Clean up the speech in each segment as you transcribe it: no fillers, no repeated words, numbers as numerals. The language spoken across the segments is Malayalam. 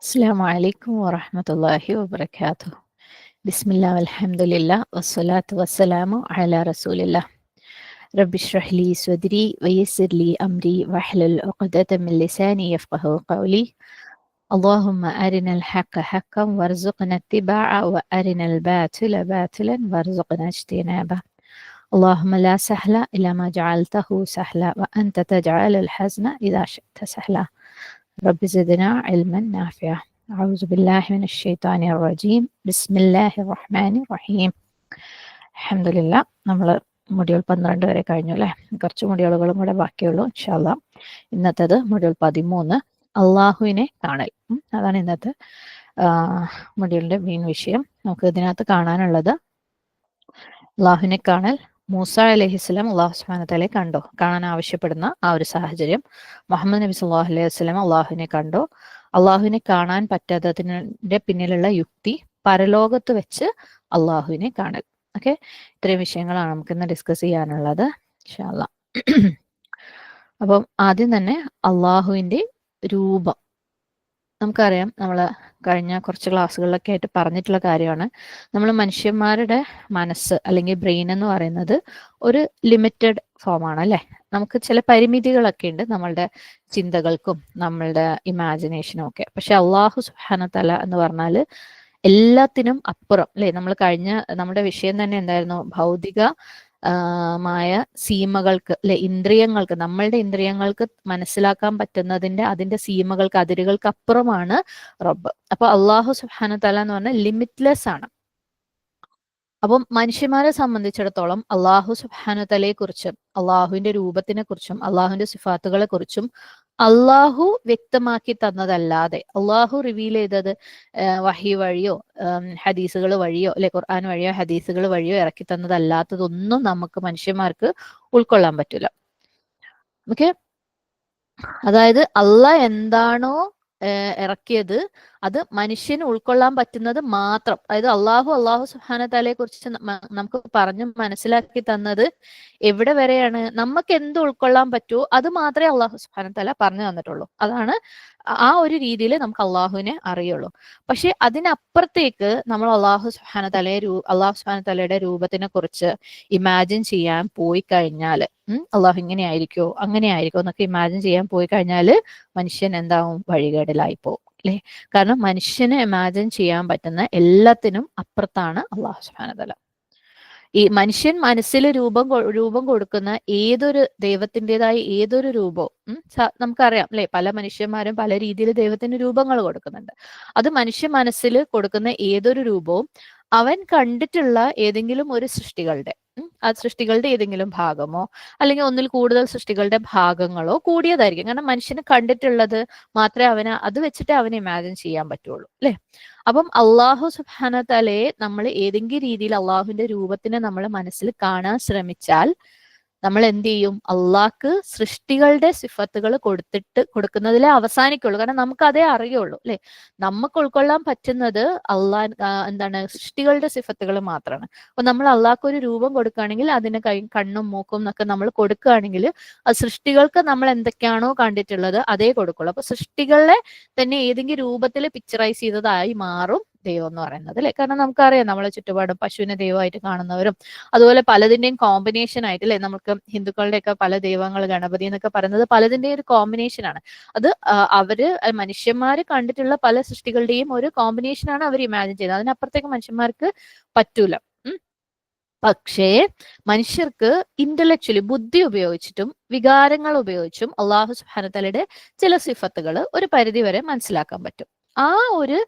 السلام عليكم ورحمة الله وبركاته. بسم الله والحمد لله والصلاة والسلام على رسول الله. رب اشرح لي صدري ويسر لي أمري واحلل عقدة من لساني يفقه قولي. اللهم أرنا الحق حقا وارزقنا اتباعه وأرنا الباطل باطلا وارزقنا اجتنابه. اللهم لا سهل إلا ما جعلته سهلا وأنت تجعل الحزن إذا شئت سهلا. رب زدنا علما نافعا. أعوذ بالله من الشيطان الرجيم. بسم الله الرحمن الرحيم. അൽഹംദുലില്ലാ നമ്മൾ മൊഡ്യൂൾ 12 വരെ കഴിഞ്ഞു അല്ലേ. കുറച്ച് മൊഡ്യൂളുകളും കൂടെ ബാക്കിയുള്ളൂ. ഇൻഷാ അല്ലാ ഇന്നത്തേത് മൊഡ്യൂൾ 13 അള്ളാഹുവിനെ കാണൽ. അതാണ് ഇന്നത്തെ മൊഡ്യൂളിന്റെ മെയിൻ വിഷയം. നമുക്ക് ഇതിനകത്ത് കാണാനുള്ളത് അള്ളാഹുവിനെ കാണൽ. മൂസ അലൈഹിസ്സലാം അള്ളാഹു സുബ്ഹാനഹു വ തആലയെ കണ്ടോ, കാണാൻ ആവശ്യപ്പെടുന്ന ആ ഒരു സാഹചര്യം. മുഹമ്മദ് നബി സല്ലല്ലാഹു അലൈഹി വസല്ലം അള്ളാഹുവിനെ കണ്ടോ, അള്ളാഹുവിനെ കാണാൻ പറ്റാത്തതിന്റെ പിന്നിലുള്ള യുക്തി, പരലോകത്ത് വെച്ച് അള്ളാഹുവിനെ കാണൽ. ഓക്കെ, ഇത്രയും വിഷയങ്ങളാണ് നമുക്ക് ഇന്ന് ഡിസ്കസ് ചെയ്യാനുള്ളത് ഇൻഷാ അല്ലാ. അപ്പം ആദ്യം തന്നെ അള്ളാഹുവിന്റെ രൂപം. നമുക്കറിയാം, നമ്മൾ കഴിഞ്ഞ കുറച്ച് ക്ലാസ്സുകളിലൊക്കെ ആയിട്ട് പറഞ്ഞിട്ടുള്ള കാര്യമാണ്, നമ്മൾ മനുഷ്യന്മാരുടെ മനസ്സ് അല്ലെങ്കിൽ ബ്രെയിൻ എന്ന് പറയുന്നത് ഒരു ലിമിറ്റഡ് ഫോമാണ് അല്ലേ. നമുക്ക് ചില പരിമിതികളൊക്കെ ഉണ്ട് നമ്മളുടെ ചിന്തകൾക്കും നമ്മളുടെ ഇമാജിനേഷനും ഒക്കെ. പക്ഷെ അള്ളാഹു സുബ്ഹാനഹു വ തആല എന്ന് പറഞ്ഞാൽ എല്ലാത്തിനും അപ്പുറം അല്ലേ. നമ്മൾ കഴിഞ്ഞ നമ്മുടെ വിഷയം തന്നെ എന്തായിരുന്നു, ഭൗതിക മായ സീമകൾക്ക് അല്ലെ, ഇന്ദ്രിയങ്ങൾക്ക്, നമ്മളുടെ ഇന്ദ്രിയങ്ങൾക്ക് മനസ്സിലാക്കാൻ പറ്റുന്നതിന്റെ അതിന്റെ സീമകൾക്ക്, അതിരുകൾക്ക് അപ്പുറമാണ് റബ്ബ്. അപ്പൊ അള്ളാഹു സുബ്ഹാനഹു വ തആല എന്ന് പറഞ്ഞാൽ ലിമിറ്റ്ലെസ് ആണ്. അപ്പം മനുഷ്യന്മാരെ സംബന്ധിച്ചിടത്തോളം അള്ളാഹു സുബ്ഹാനഹു വ തആലയെ കുറിച്ചും അള്ളാഹുവിന്റെ രൂപത്തിനെ കുറിച്ചും അള്ളാഹുവിന്റെ സിഫാത്തുകളെ കുറിച്ചും അള്ളാഹു വ്യക്തമാക്കി തന്നതല്ലാതെ, അള്ളാഹു റിവീൽ ചെയ്തത് വഹി വഴിയോ ഹദീസുകൾ വഴിയോ അല്ലെ ഖുർആൻ വഴിയോ ഹദീസുകൾ വഴിയോ ഇറക്കി തന്നതല്ലാത്തതൊന്നും നമുക്ക് മനുഷ്യന്മാർക്ക് ഉൾക്കൊള്ളാൻ പറ്റില്ല. ഓക്കെ, അതായത് അള്ളാഹ് എന്താണോ ഇറക്കിയത് അത് മനുഷ്യന് ഉൾക്കൊള്ളാൻ പറ്റുന്നത് മാത്രം. അതായത് അള്ളാഹു സുബ്ഹാനഹു വ തആലയെ കുറിച്ച് നമുക്ക് പറഞ്ഞു മനസ്സിലാക്കി തന്നത് എവിടെ വരെയാണ്, നമുക്ക് എന്ത് ഉൾക്കൊള്ളാൻ പറ്റുമോ അത് മാത്രമേ അള്ളാഹു സുബ്ഹാനഹു വ തആല പറഞ്ഞു തന്നിട്ടുള്ളൂ. അതാണ് ആ ഒരു രീതിയിൽ നമുക്ക് അള്ളാഹുവിനെ അറിയുള്ളൂ. പക്ഷെ അതിനപ്പുറത്തേക്ക് നമ്മൾ അള്ളാഹു സുബ്ഹാനഹു വ തആലയുടെ രൂപത്തിനെ കുറിച്ച് ഇമാജിൻ ചെയ്യാൻ പോയി കഴിഞ്ഞാൽ, അള്ളാഹു ഇങ്ങനെ ആയിരിക്കോ അങ്ങനെ ആയിരിക്കോ എന്നൊക്കെ ഇമാജിൻ ചെയ്യാൻ പോയി കഴിഞ്ഞാൽ മനുഷ്യൻ എന്താവും, വഴികേടിലായി പോകും അല്ലെ. കാരണം മനുഷ്യന് ഇമാജിൻ ചെയ്യാൻ പറ്റുന്ന എല്ലാത്തിനും അപ്പുറത്താണ് അള്ളാഹു സുബ്ഹാനഹു വ തആല. ഈ മനുഷ്യൻ മനസ്സിൽ രൂപം കൊടുക്കുന്ന ഏതൊരു ദൈവത്തിൻ്റെതായ ഏതൊരു രൂപവും നമുക്കറിയാം അല്ലെ, പല മനുഷ്യന്മാരും പല രീതിയിൽ ദൈവത്തിന് രൂപങ്ങൾ കൊടുക്കുന്നുണ്ട്. അത് മനുഷ്യ മനസ്സിൽ കൊടുക്കുന്ന ഏതൊരു രൂപവും അവൻ കണ്ടിട്ടുള്ള ഏതെങ്കിലും ഒരു സൃഷ്ടികളുടെ ആ സൃഷ്ടികളുടെ ഏതെങ്കിലും ഭാഗമോ അല്ലെങ്കിൽ ഒന്നിൽ കൂടുതൽ സൃഷ്ടികളുടെ ഭാഗങ്ങളോ കൂടിയതായിരിക്കും. കാരണം മനുഷ്യന് കണ്ടിട്ടുള്ളത് മാത്രമേ അവന് അത് വെച്ചിട്ട് അവന് ഇമാജിൻ ചെയ്യാൻ പറ്റുള്ളൂ അല്ലെ. അപ്പം അള്ളാഹു സുബ്ഹാനഹു വ തആലയെ നമ്മൾ ഏതെങ്കിലും രീതിയിൽ അള്ളാഹുവിന്റെ രൂപത്തിനെ നമ്മൾ മനസ്സിൽ കാണാൻ ശ്രമിച്ചാൽ നമ്മൾ എന്ത് ചെയ്യും, അള്ളാഹ്ക്ക് സൃഷ്ടികളുടെ സിഫത്തുകൾ കൊടുക്കുന്നതിലേ അവസാനിക്കുള്ളൂ. കാരണം നമുക്ക് അതേ അറിയുള്ളൂ അല്ലെ. നമുക്ക് ഉൾക്കൊള്ളാൻ പറ്റുന്നത് എന്താണ്, സൃഷ്ടികളുടെ സിഫത്തുകൾ മാത്രമാണ്. അപ്പൊ നമ്മൾ അള്ളാഹ്ക്ക് ഒരു രൂപം കൊടുക്കുകയാണെങ്കിൽ അതിന് കണ്ണും മൂക്കും എന്നൊക്കെ നമ്മൾ കൊടുക്കുകയാണെങ്കിൽ ആ സൃഷ്ടികൾക്ക് നമ്മൾ എന്തൊക്കെയാണോ കണ്ടിട്ടുള്ളത് അതേ കൊടുക്കുള്ളൂ. അപ്പൊ സൃഷ്ടികളെ തന്നെ ഏതെങ്കിലും രൂപത്തിൽ പിക്ചറൈസ് ചെയ്തതായി മാറും ദൈവം എന്ന് പറയുന്നത് അല്ലെ. കാരണം നമുക്കറിയാം, നമ്മളെ ചുറ്റുപാടും പശുവിനെ ദൈവമായിട്ട് കാണുന്നവരും അതുപോലെ പലതിന്റെയും കോമ്പിനേഷൻ ആയിട്ട് അല്ലെ. നമുക്ക് ഹിന്ദുക്കളുടെയൊക്കെ പല ദൈവങ്ങൾ, ഗണപതി എന്നൊക്കെ പറയുന്നത് പലതിന്റെയും ഒരു കോമ്പിനേഷൻ ആണ്. അത് മനുഷ്യന്മാര് കണ്ടിട്ടുള്ള പല സൃഷ്ടികളുടെയും ഒരു കോമ്പിനേഷൻ ആണ് അവർ ഇമാജിൻ ചെയ്യുന്നത്. അതിനപ്പുറത്തേക്ക് മനുഷ്യന്മാർക്ക് പറ്റൂല. പക്ഷേ മനുഷ്യർക്ക് ഇന്റലക്ച്വലി ബുദ്ധി ഉപയോഗിച്ചിട്ടും വികാരങ്ങൾ ഉപയോഗിച്ചും അള്ളാഹു സുബ്ഹാനഹു വ തആലയുടെ ചില സിഫത്തുകൾ ഒരു പരിധി വരെ മനസ്സിലാക്കാൻ പറ്റും. ആ ഒരു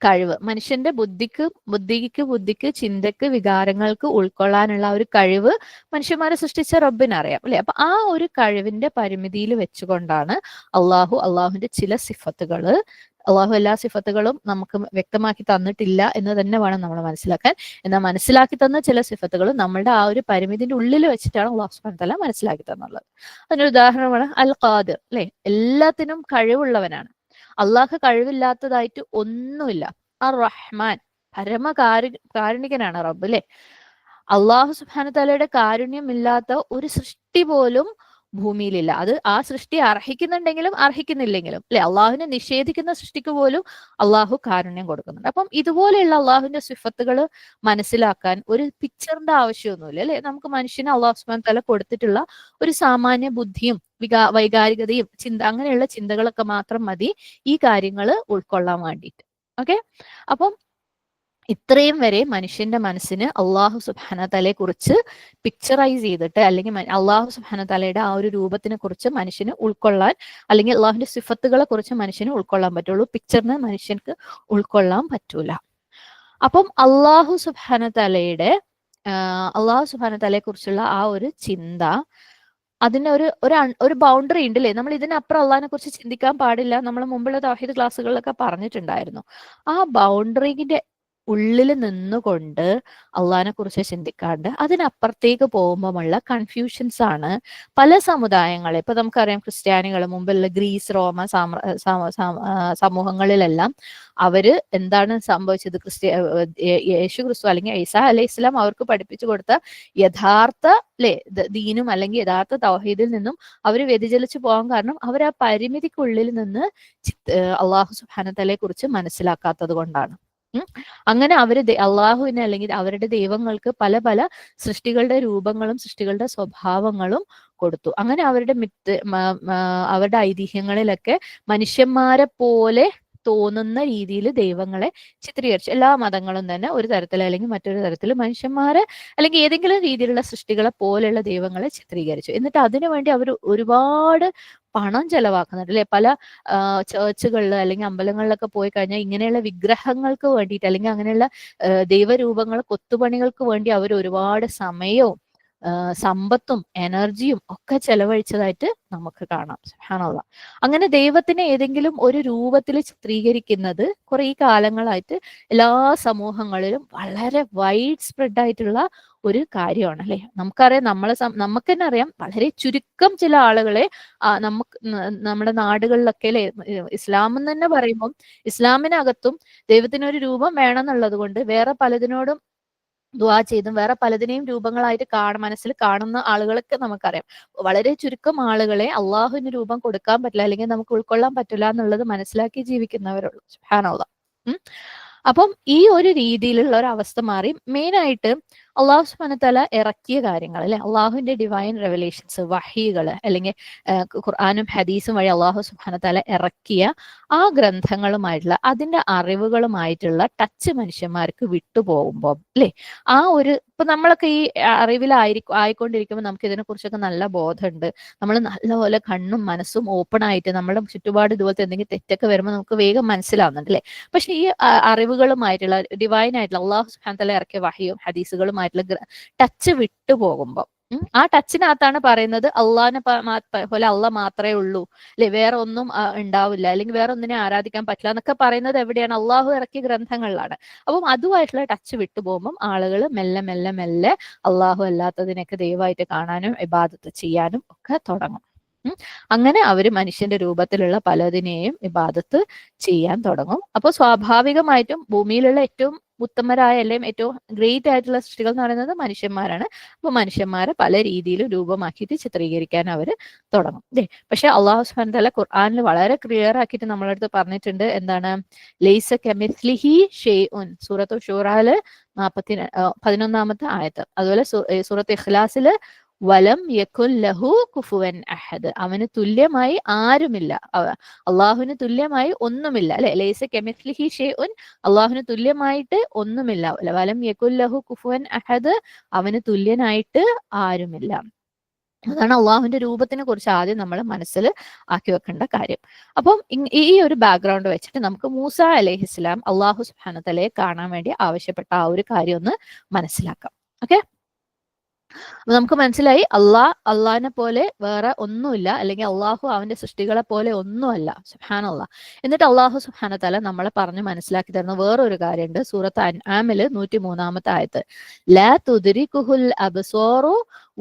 കഴിവ് മനുഷ്യന്റെ ബുദ്ധിക്ക് ചിന്തക്ക് വികാരങ്ങൾക്ക് ഉൾക്കൊള്ളാനുള്ള ഒരു കഴിവ് മനുഷ്യന്മാരെ സൃഷ്ടിച്ച റബ്ബിനറിയാം അല്ലെ. അപ്പൊ ആ ഒരു കഴിവിന്റെ പരിമിതിയിൽ വെച്ചുകൊണ്ടാണ് അള്ളാഹുവിന്റെ ചില സിഫത്തുകൾ, അള്ളാഹു എല്ലാ സിഫത്തുകളും നമുക്ക് വ്യക്തമാക്കി തന്നിട്ടില്ല എന്ന് തന്നെ വേണം നമ്മൾ മനസ്സിലാക്കാൻ. എന്നാൽ മനസ്സിലാക്കി തന്ന ചില സിഫത്തുകൾ നമ്മളുടെ ആ ഒരു പരിമിതിന്റെ ഉള്ളിൽ വെച്ചിട്ടാണ് അള്ളാഹു സുബ്ഹാനഹു വ തആല മനസ്സിലാക്കി തന്നുള്ളത്. അതിനൊരു ഉദാഹരണമാണ് അൽ ഖാദിർ അല്ലെ. എല്ലാത്തിനും കഴിവുള്ളവനാണ്. അള്ളാഹ് കഴിവില്ലാത്തതായിട്ട് ഒന്നുമില്ല. അർ റഹ്മാൻ, കാരുണികനാണ് റബ്ബ് അല്ലെ. അള്ളാഹു സുബ്ഹാനഹു വ തആലയുടെ കാരുണ്യമില്ലാത്ത ഒരു സൃഷ്ടി പോലും ഭൂമിയിലില്ല. അത് ആ സൃഷ്ടി അർഹിക്കുന്നുണ്ടെങ്കിലും അർഹിക്കുന്നില്ലെങ്കിലും അല്ലെ, അള്ളാഹുവിനെ നിഷേധിക്കുന്ന സൃഷ്ടിക്ക് പോലും അള്ളാഹു കാരുണ്യം കൊടുക്കുന്നുണ്ട്. അപ്പം ഇതുപോലെയുള്ള അള്ളാഹുവിന്റെ സിഫത്തുകൾ മനസ്സിലാക്കാൻ ഒരു പിക്ചറിന്റെ ആവശ്യമൊന്നുമില്ല അല്ലെ. നമുക്ക് മനുഷ്യന് അള്ളാഹു സുബ്ഹാനഹു വ തആല കൊടുത്തിട്ടുള്ള ഒരു സാമാന്യ ബുദ്ധിയും വൈകാരികതയും അങ്ങനെയുള്ള ചിന്തകളൊക്കെ മാത്രം മതി ഈ കാര്യങ്ങൾ ഉൾക്കൊള്ളാൻ വേണ്ടിയിട്ട്. ഓക്കെ, അപ്പം ഇത്രയും വരെ മനുഷ്യന്റെ മനസ്സിന് അള്ളാഹു സുബ്ഹാനഹു തആലയെ കുറിച്ച് പിക്ചറൈസ് ചെയ്തിട്ട്, അല്ലെങ്കിൽ അള്ളാഹു സുബ്ഹാനഹു തആലയുടെ ആ ഒരു രൂപത്തിനെ കുറിച്ച് മനുഷ്യന് ഉൾക്കൊള്ളാൻ, അല്ലെങ്കിൽ അള്ളാഹുവിന്റെ സിഫത്തുകളെ കുറിച്ച് മനുഷ്യന് ഉൾക്കൊള്ളാൻ പറ്റുള്ളൂ. പിക്ചറിന് മനുഷ്യർക്ക് ഉൾക്കൊള്ളാൻ പറ്റൂല. അപ്പം അള്ളാഹു സുബ്ഹാനഹു തആലയെ കുറിച്ചുള്ള ആ ഒരു ചിന്ത, അതിന് ഒരു ബൗണ്ടറി ഉണ്ട് അല്ലേ. നമ്മൾ ഇതിനപ്പുറം അള്ളാഹിനെ കുറിച്ച് ചിന്തിക്കാൻ പാടില്ല. നമ്മൾ മുമ്പുള്ള തൗഹീദ് ക്ലാസ്സുകളിലൊക്കെ പറഞ്ഞിട്ടുണ്ടായിരുന്നു. ആ ബൗണ്ടറിന്റെ ഉള്ളിൽ നിന്നുകൊണ്ട് അള്ളാഹിനെ കുറിച്ച് ചിന്തിക്കാണ്ട് അതിനപ്പുറത്തേക്ക് പോകുമ്പോഴുള്ള കൺഫ്യൂഷൻസ് ആണ് പല സമുദായങ്ങളെ. ഇപ്പൊ നമുക്കറിയാം, ക്രിസ്ത്യാനികൾ, മുമ്പുള്ള ഗ്രീസ് റോമ സമൂഹങ്ങളിലെല്ലാം അവര് എന്താണ് സംഭവിച്ചത്? യേശു ക്രിസ്തു അല്ലെങ്കിൽ ഈസാ അലൈഹി ഇസ്ലാം അവർക്ക് പഠിപ്പിച്ചു കൊടുത്ത യഥാർത്ഥ ദീനും അല്ലെങ്കിൽ യഥാർത്ഥ തൗഹീദിൽ നിന്നും അവർ വ്യതിചലിച്ചു പോകാൻ കാരണം അവർ ആ പരിമിതിക്കുള്ളിൽ നിന്ന് അള്ളാഹു സുബ്ഹാനഹു തആലയെ കുറിച്ച് മനസ്സിലാക്കാത്തത് കൊണ്ടാണ്. അങ്ങനെ അവര് അള്ളാഹുവിനെ അല്ലെങ്കിൽ അവരുടെ ദൈവങ്ങൾക്ക് പല പല സൃഷ്ടികളുടെ രൂപങ്ങളും സൃഷ്ടികളുടെ സ്വഭാവങ്ങളും കൊടുത്തു. അങ്ങനെ അവരുടെ ഐതിഹ്യങ്ങളിലൊക്കെ മനുഷ്യന്മാരെ പോലെ തോന്നുന്ന രീതിയിൽ ദൈവങ്ങളെ ചിത്രീകരിച്ചു. എല്ലാ മതങ്ങളും തന്നെ ഒരു തരത്തിൽ അല്ലെങ്കിൽ മറ്റൊരു തരത്തിൽ മനുഷ്യന്മാരെ അല്ലെങ്കിൽ ഏതെങ്കിലും രീതിയിലുള്ള സൃഷ്ടികളെ പോലെയുള്ള ദൈവങ്ങളെ ചിത്രീകരിച്ചു. എന്നിട്ട് അതിനുവേണ്ടി അവർ ഒരുപാട് പണം ചെലവാക്കുന്നുണ്ട് അല്ലെ. പല ചേർച്ചുകളിൽ അല്ലെങ്കിൽ അമ്പലങ്ങളിലൊക്കെ പോയി കഴിഞ്ഞാൽ ഇങ്ങനെയുള്ള വിഗ്രഹങ്ങൾക്ക് വേണ്ടിയിട്ട് അല്ലെങ്കിൽ അങ്ങനെയുള്ള ദൈവരൂപങ്ങൾ കൊത്തുപണികൾക്ക് വേണ്ടി അവർ ഒരുപാട് സമയവും സമ്പത്തും എനർജിയും ഒക്കെ ചെലവഴിച്ചതായിട്ട് നമുക്ക് കാണാം. സുബ്ഹാനല്ലാഹ്. അങ്ങനെ ദൈവത്തിനെ ഏതെങ്കിലും ഒരു രൂപത്തിൽ ചിത്രീകരിക്കുന്നത് കുറെ കാലങ്ങളായിട്ട് എല്ലാ സമൂഹങ്ങളിലും വളരെ വൈഡ് സ്പ്രെഡ് ആയിട്ടുള്ള ഒരു കാര്യമാണ് അല്ലെ. നമുക്കറിയാം, നമുക്ക് തന്നെ അറിയാം, വളരെ ചുരുക്കം ചില ആളുകളെ നമ്മുടെ നാടുകളിലൊക്കെ അല്ലെ, ഇസ്ലാം എന്ന് തന്നെ പറയുമ്പോൾ ഇസ്ലാമിനകത്തും ദൈവത്തിനൊരു രൂപം വേണമെന്നുള്ളത് കൊണ്ട് വേറെ പലതിനോടും ദുആ ചെയ്തും വേറെ പലതിനെയും രൂപങ്ങളായിട്ട് മനസ്സിൽ കാണുന്ന ആളുകളൊക്കെ നമുക്കറിയാം. വളരെ ചുരുക്കം ആളുകളെ അള്ളാഹുവിന് രൂപം കൊടുക്കാൻ പറ്റില്ല അല്ലെങ്കിൽ നമുക്ക് ഉൾക്കൊള്ളാൻ പറ്റില്ല എന്നുള്ളത് മനസ്സിലാക്കി ജീവിക്കുന്നവരുള്ളൂ. സുബ്ഹാനല്ലാഹ്. അപ്പം ഈ ഒരു രീതിയിലുള്ള ഒരു അവസ്ഥ മാറി. മെയിനായിട്ട് അള്ളാഹു സുബ്ഹാനഹു തആല ഇറക്കിയ കാര്യങ്ങൾ അല്ലെ, അള്ളാഹുവിന്റെ ഡിവൈൻ റെവലേഷൻസ്, വഹീകൾ അല്ലെങ്കിൽ ഖുർആനും ഹദീസും വഴി അള്ളാഹു സുബ്ഹാനഹു തആല ഇറക്കിയ ആ ഗ്രന്ഥങ്ങളുമായിട്ടുള്ള അതിന്റെ അറിവുകളുമായിട്ടുള്ള ടച്ച് മനുഷ്യന്മാർക്ക് വിട്ടുപോകുമ്പോൾ അല്ലെ, ആ ഒരു ഇപ്പൊ നമ്മളൊക്കെ ഈ ആയിക്കൊണ്ടിരിക്കുമ്പോൾ നമുക്ക് ഇതിനെ കുറിച്ചൊക്കെ നല്ല ബോധമുണ്ട്. നമ്മൾ നല്ലപോലെ കണ്ണും മനസ്സും ഓപ്പൺ ആയിട്ട് നമ്മുടെ ചുറ്റുപാട് ഇതുപോലത്തെ എന്തെങ്കിലും തെറ്റൊക്കെ വരുമ്പോൾ നമുക്ക് വേഗം മനസ്സിലാവുന്നുണ്ട് അല്ലെ. പക്ഷെ ഈ അറിവുകളുമായിട്ടുള്ള ഡിവൈൻ ആയിട്ടുള്ള അള്ളാഹു സുബ്ഹാനഹു തആല ഇറക്കിയ വഹിയും ഹദീസുകളുമായിട്ടുള്ള ടച്ച് വിട്ടുപോകുമ്പോൾ ആ ടച്ചിനകത്താണ് പറയുന്നത് അള്ളാഹിനെ പോലെ അള്ളാഹ് മാത്രമേ ഉള്ളൂ അല്ലെ, വേറെ ഒന്നും ഉണ്ടാവില്ല അല്ലെങ്കിൽ വേറെ ഒന്നിനെ ആരാധിക്കാൻ പറ്റില്ല എന്നൊക്കെ പറയുന്നത് എവിടെയാണ്? അള്ളാഹു ഇറക്കിയ ഗ്രന്ഥങ്ങളിലാണ്. അപ്പം അതുമായിട്ടുള്ള ടച്ച് വിട്ടുപോകുമ്പോൾ ആളുകൾ മെല്ലെ മെല്ലെ മെല്ലെ അള്ളാഹു അല്ലാത്തതിനൊക്കെ ദൈവമായിട്ട് കാണാനും ഇബാദത്ത് ചെയ്യാനും ഒക്കെ തുടങ്ങും. അങ്ങനെ അവര് മനുഷ്യന്റെ രൂപത്തിലുള്ള പലതിനെയും ഇബാദത്ത് ചെയ്യാൻ തുടങ്ങും. അപ്പൊ സ്വാഭാവികമായിട്ടും ഭൂമിയിലുള്ള ഏറ്റവും ഉത്തമരായ അല്ലെങ്കിൽ ഏറ്റവും ഗ്രേറ്റ് ആയിട്ടുള്ള സൃഷ്ടികൾ എന്ന് പറയുന്നത് മനുഷ്യന്മാരാണ്. അപ്പൊ മനുഷ്യന്മാരെ പല രീതിയിലും രൂപമാക്കിയിട്ട് ചിത്രീകരിക്കാൻ അവര് തുടങ്ങും. പക്ഷെ അള്ളാഹു സുബ്ഹാനഹു തആല ഖുർആനിൽ വളരെ ക്ലിയർ ആക്കിയിട്ട് നമ്മളെ അടുത്ത് പറഞ്ഞിട്ടുണ്ട്. എന്താണ്? ലൈസ കമിസ്ലിഹി ഷൈഉൻ, സൂറത്തു ഷൂറയില് 11-ാമത്തെ ആയത്ത്. അതുപോലെ സൂറത്ത് ഇഖ്ലാസില് വലം യകുൻ ലഹു കുഫുവൻ അഹദ്, അവന് തുല്യമായി ആരുമില്ല, അള്ളാഹുവിന് തുല്യമായി ഒന്നുമില്ല അല്ലെ. ലൈസ കമിസ്ലിഹി ഷൈഉൻ, അള്ളാഹുവിന് തുല്യമായിട്ട് ഒന്നുമില്ല. വലം യകുൻ ലഹു കുഫുവൻ അഹദ്, അവന് തുല്യനായിട്ട് ആരുമില്ല. അതാണ് അള്ളാഹുവിന്റെ രൂപത്തിനെ കുറിച്ച് ആദ്യം നമ്മൾ മനസ്സിൽ ആക്കി വെക്കേണ്ട കാര്യം. അപ്പം ഈ ഒരു ബാക്ക്ഗ്രൗണ്ട് വെച്ചിട്ട് നമുക്ക് മൂസ അലൈഹിസ്സലാം അള്ളാഹു സുബ്ഹാനഹു തആലയെ കാണാൻ വേണ്ടി ആവശ്യപ്പെട്ട ആ ഒരു കാര്യം ഒന്ന് മനസ്സിലാക്കാം. ഓക്കെ, അപ്പൊ നമുക്ക് മനസ്സിലായി അള്ളാഹിനെ പോലെ വേറെ ഒന്നുമില്ല, അല്ലെങ്കിൽ അള്ളാഹു അവന്റെ സൃഷ്ടികളെ പോലെ ഒന്നുമല്ല. സുബ്ഹാനല്ലാഹ്. എന്നിട്ട് അള്ളാഹു സുബ്ഹാനഹു തആല നമ്മളെ പറഞ്ഞ് മനസ്സിലാക്കി തരുന്ന വേറൊരു കാര്യമുണ്ട്. സൂറത്ത് അൻആമില് 103-ാമത്തെ ആയത്ത്, ലാ തുദ്രികുഹുൽ അബ്സാറു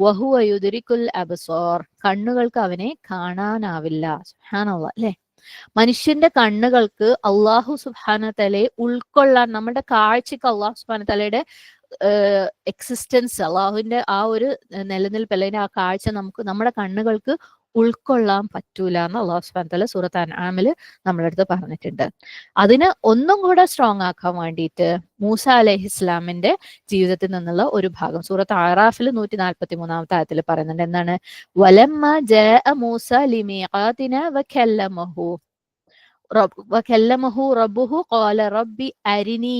വഹുവ യുദ്രികുൽ അബ്സാർ, കണ്ണുകൾക്ക് അവനെ കാണാനാവില്ല. സുബ്ഹാനല്ലാഹ് അല്ലെ. മനുഷ്യന്റെ കണ്ണുകൾക്ക് അള്ളാഹു സുബ്ഹാനഹു തആലയെ ഉൾക്കൊള്ളാൻ, നമ്മുടെ കാഴ്ചക്ക് അള്ളാഹു സുബ്ഹാനഹു തആലയുടെ എക്സിസ്റ്റൻസ്, അള്ളാഹുവിന്റെ ആ ഒരു നിലനിൽപ്പ് അല്ലെങ്കിൽ ആ കാഴ്ച നമുക്ക് നമ്മുടെ കണ്ണുകൾക്ക് ഉൾക്കൊള്ളാൻ പറ്റൂല എന്ന് അള്ളാഹു സുബ്ഹാനഹു വ തആല സൂറത്ത് അൻആമിൽ നമ്മുടെ അടുത്ത് പറഞ്ഞിട്ടുണ്ട്. അതിന് ഒന്നും കൂടെ സ്ട്രോങ് ആക്കാൻ വേണ്ടിയിട്ട് മൂസ അലൈഹിസ്ലാമിന്റെ ജീവിതത്തിൽ നിന്നുള്ള ഒരു ഭാഗം സൂറത്ത് അറാഫിൽ 143-ാമത്തെ ആയത്തിൽ പറയുന്നുണ്ട്. എന്താണ്? വലമ്മ ജാഅ മൂസ ലിമീഖാതിനാ വകല്ലമഹു റബ്ബുഹു ഖാല റബ്ബി അരിനി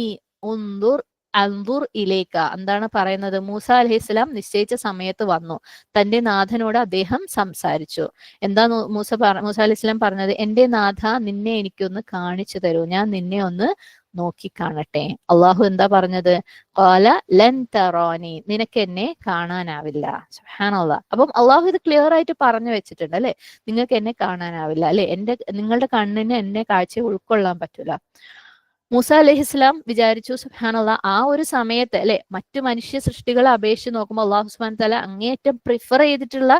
ഉൻദുർ അൻദുർ ഇലൈക. എന്താണ് പറയുന്നത്? മൂസ അലൈഹിസ്സലാം നിശ്ചയിച്ച സമയത്ത് വന്നു, തന്റെ നാഥനോട് അദ്ദേഹം സംസാരിച്ചു. എന്താ മൂസ അലൈഹിസ്സലാം പറഞ്ഞത്? എന്റെ നാഥ, നിന്നെ എനിക്കൊന്ന് കാണിച്ചു തരൂ, ഞാൻ നിന്നെ ഒന്ന് നോക്കി കാണട്ടെ. അള്ളാഹു എന്താ പറഞ്ഞത്? ഖാല ലൻ തറാനി, നിനക്ക് എന്നെ കാണാനാവില്ല. സുബ്ഹാനല്ലാഹ്. അപ്പം അള്ളാഹു ഇത് ക്ലിയർ ആയിട്ട് പറഞ്ഞു വെച്ചിട്ടുണ്ട് അല്ലെ, നിങ്ങൾക്ക് എന്നെ കാണാനാവില്ല അല്ലെ, നിങ്ങളുടെ കണ്ണിന് എന്നെ കാഴ്ച ഉൾക്കൊള്ളാൻ പറ്റൂല. മൂസ അലൈഹിസ്ലാം വിചാരിച്ചു, സുബ്ഹാനല്ലാഹ്, ആ ഒരു സമയത്ത് അല്ലെ മറ്റു മനുഷ്യ സൃഷ്ടികളെ അപേക്ഷിച്ച് നോക്കുമ്പോൾ അള്ളാഹു സുബ്ഹാനഹു വ തആല അങ്ങേയറ്റം പ്രിഫർ ചെയ്തിട്ടുള്ള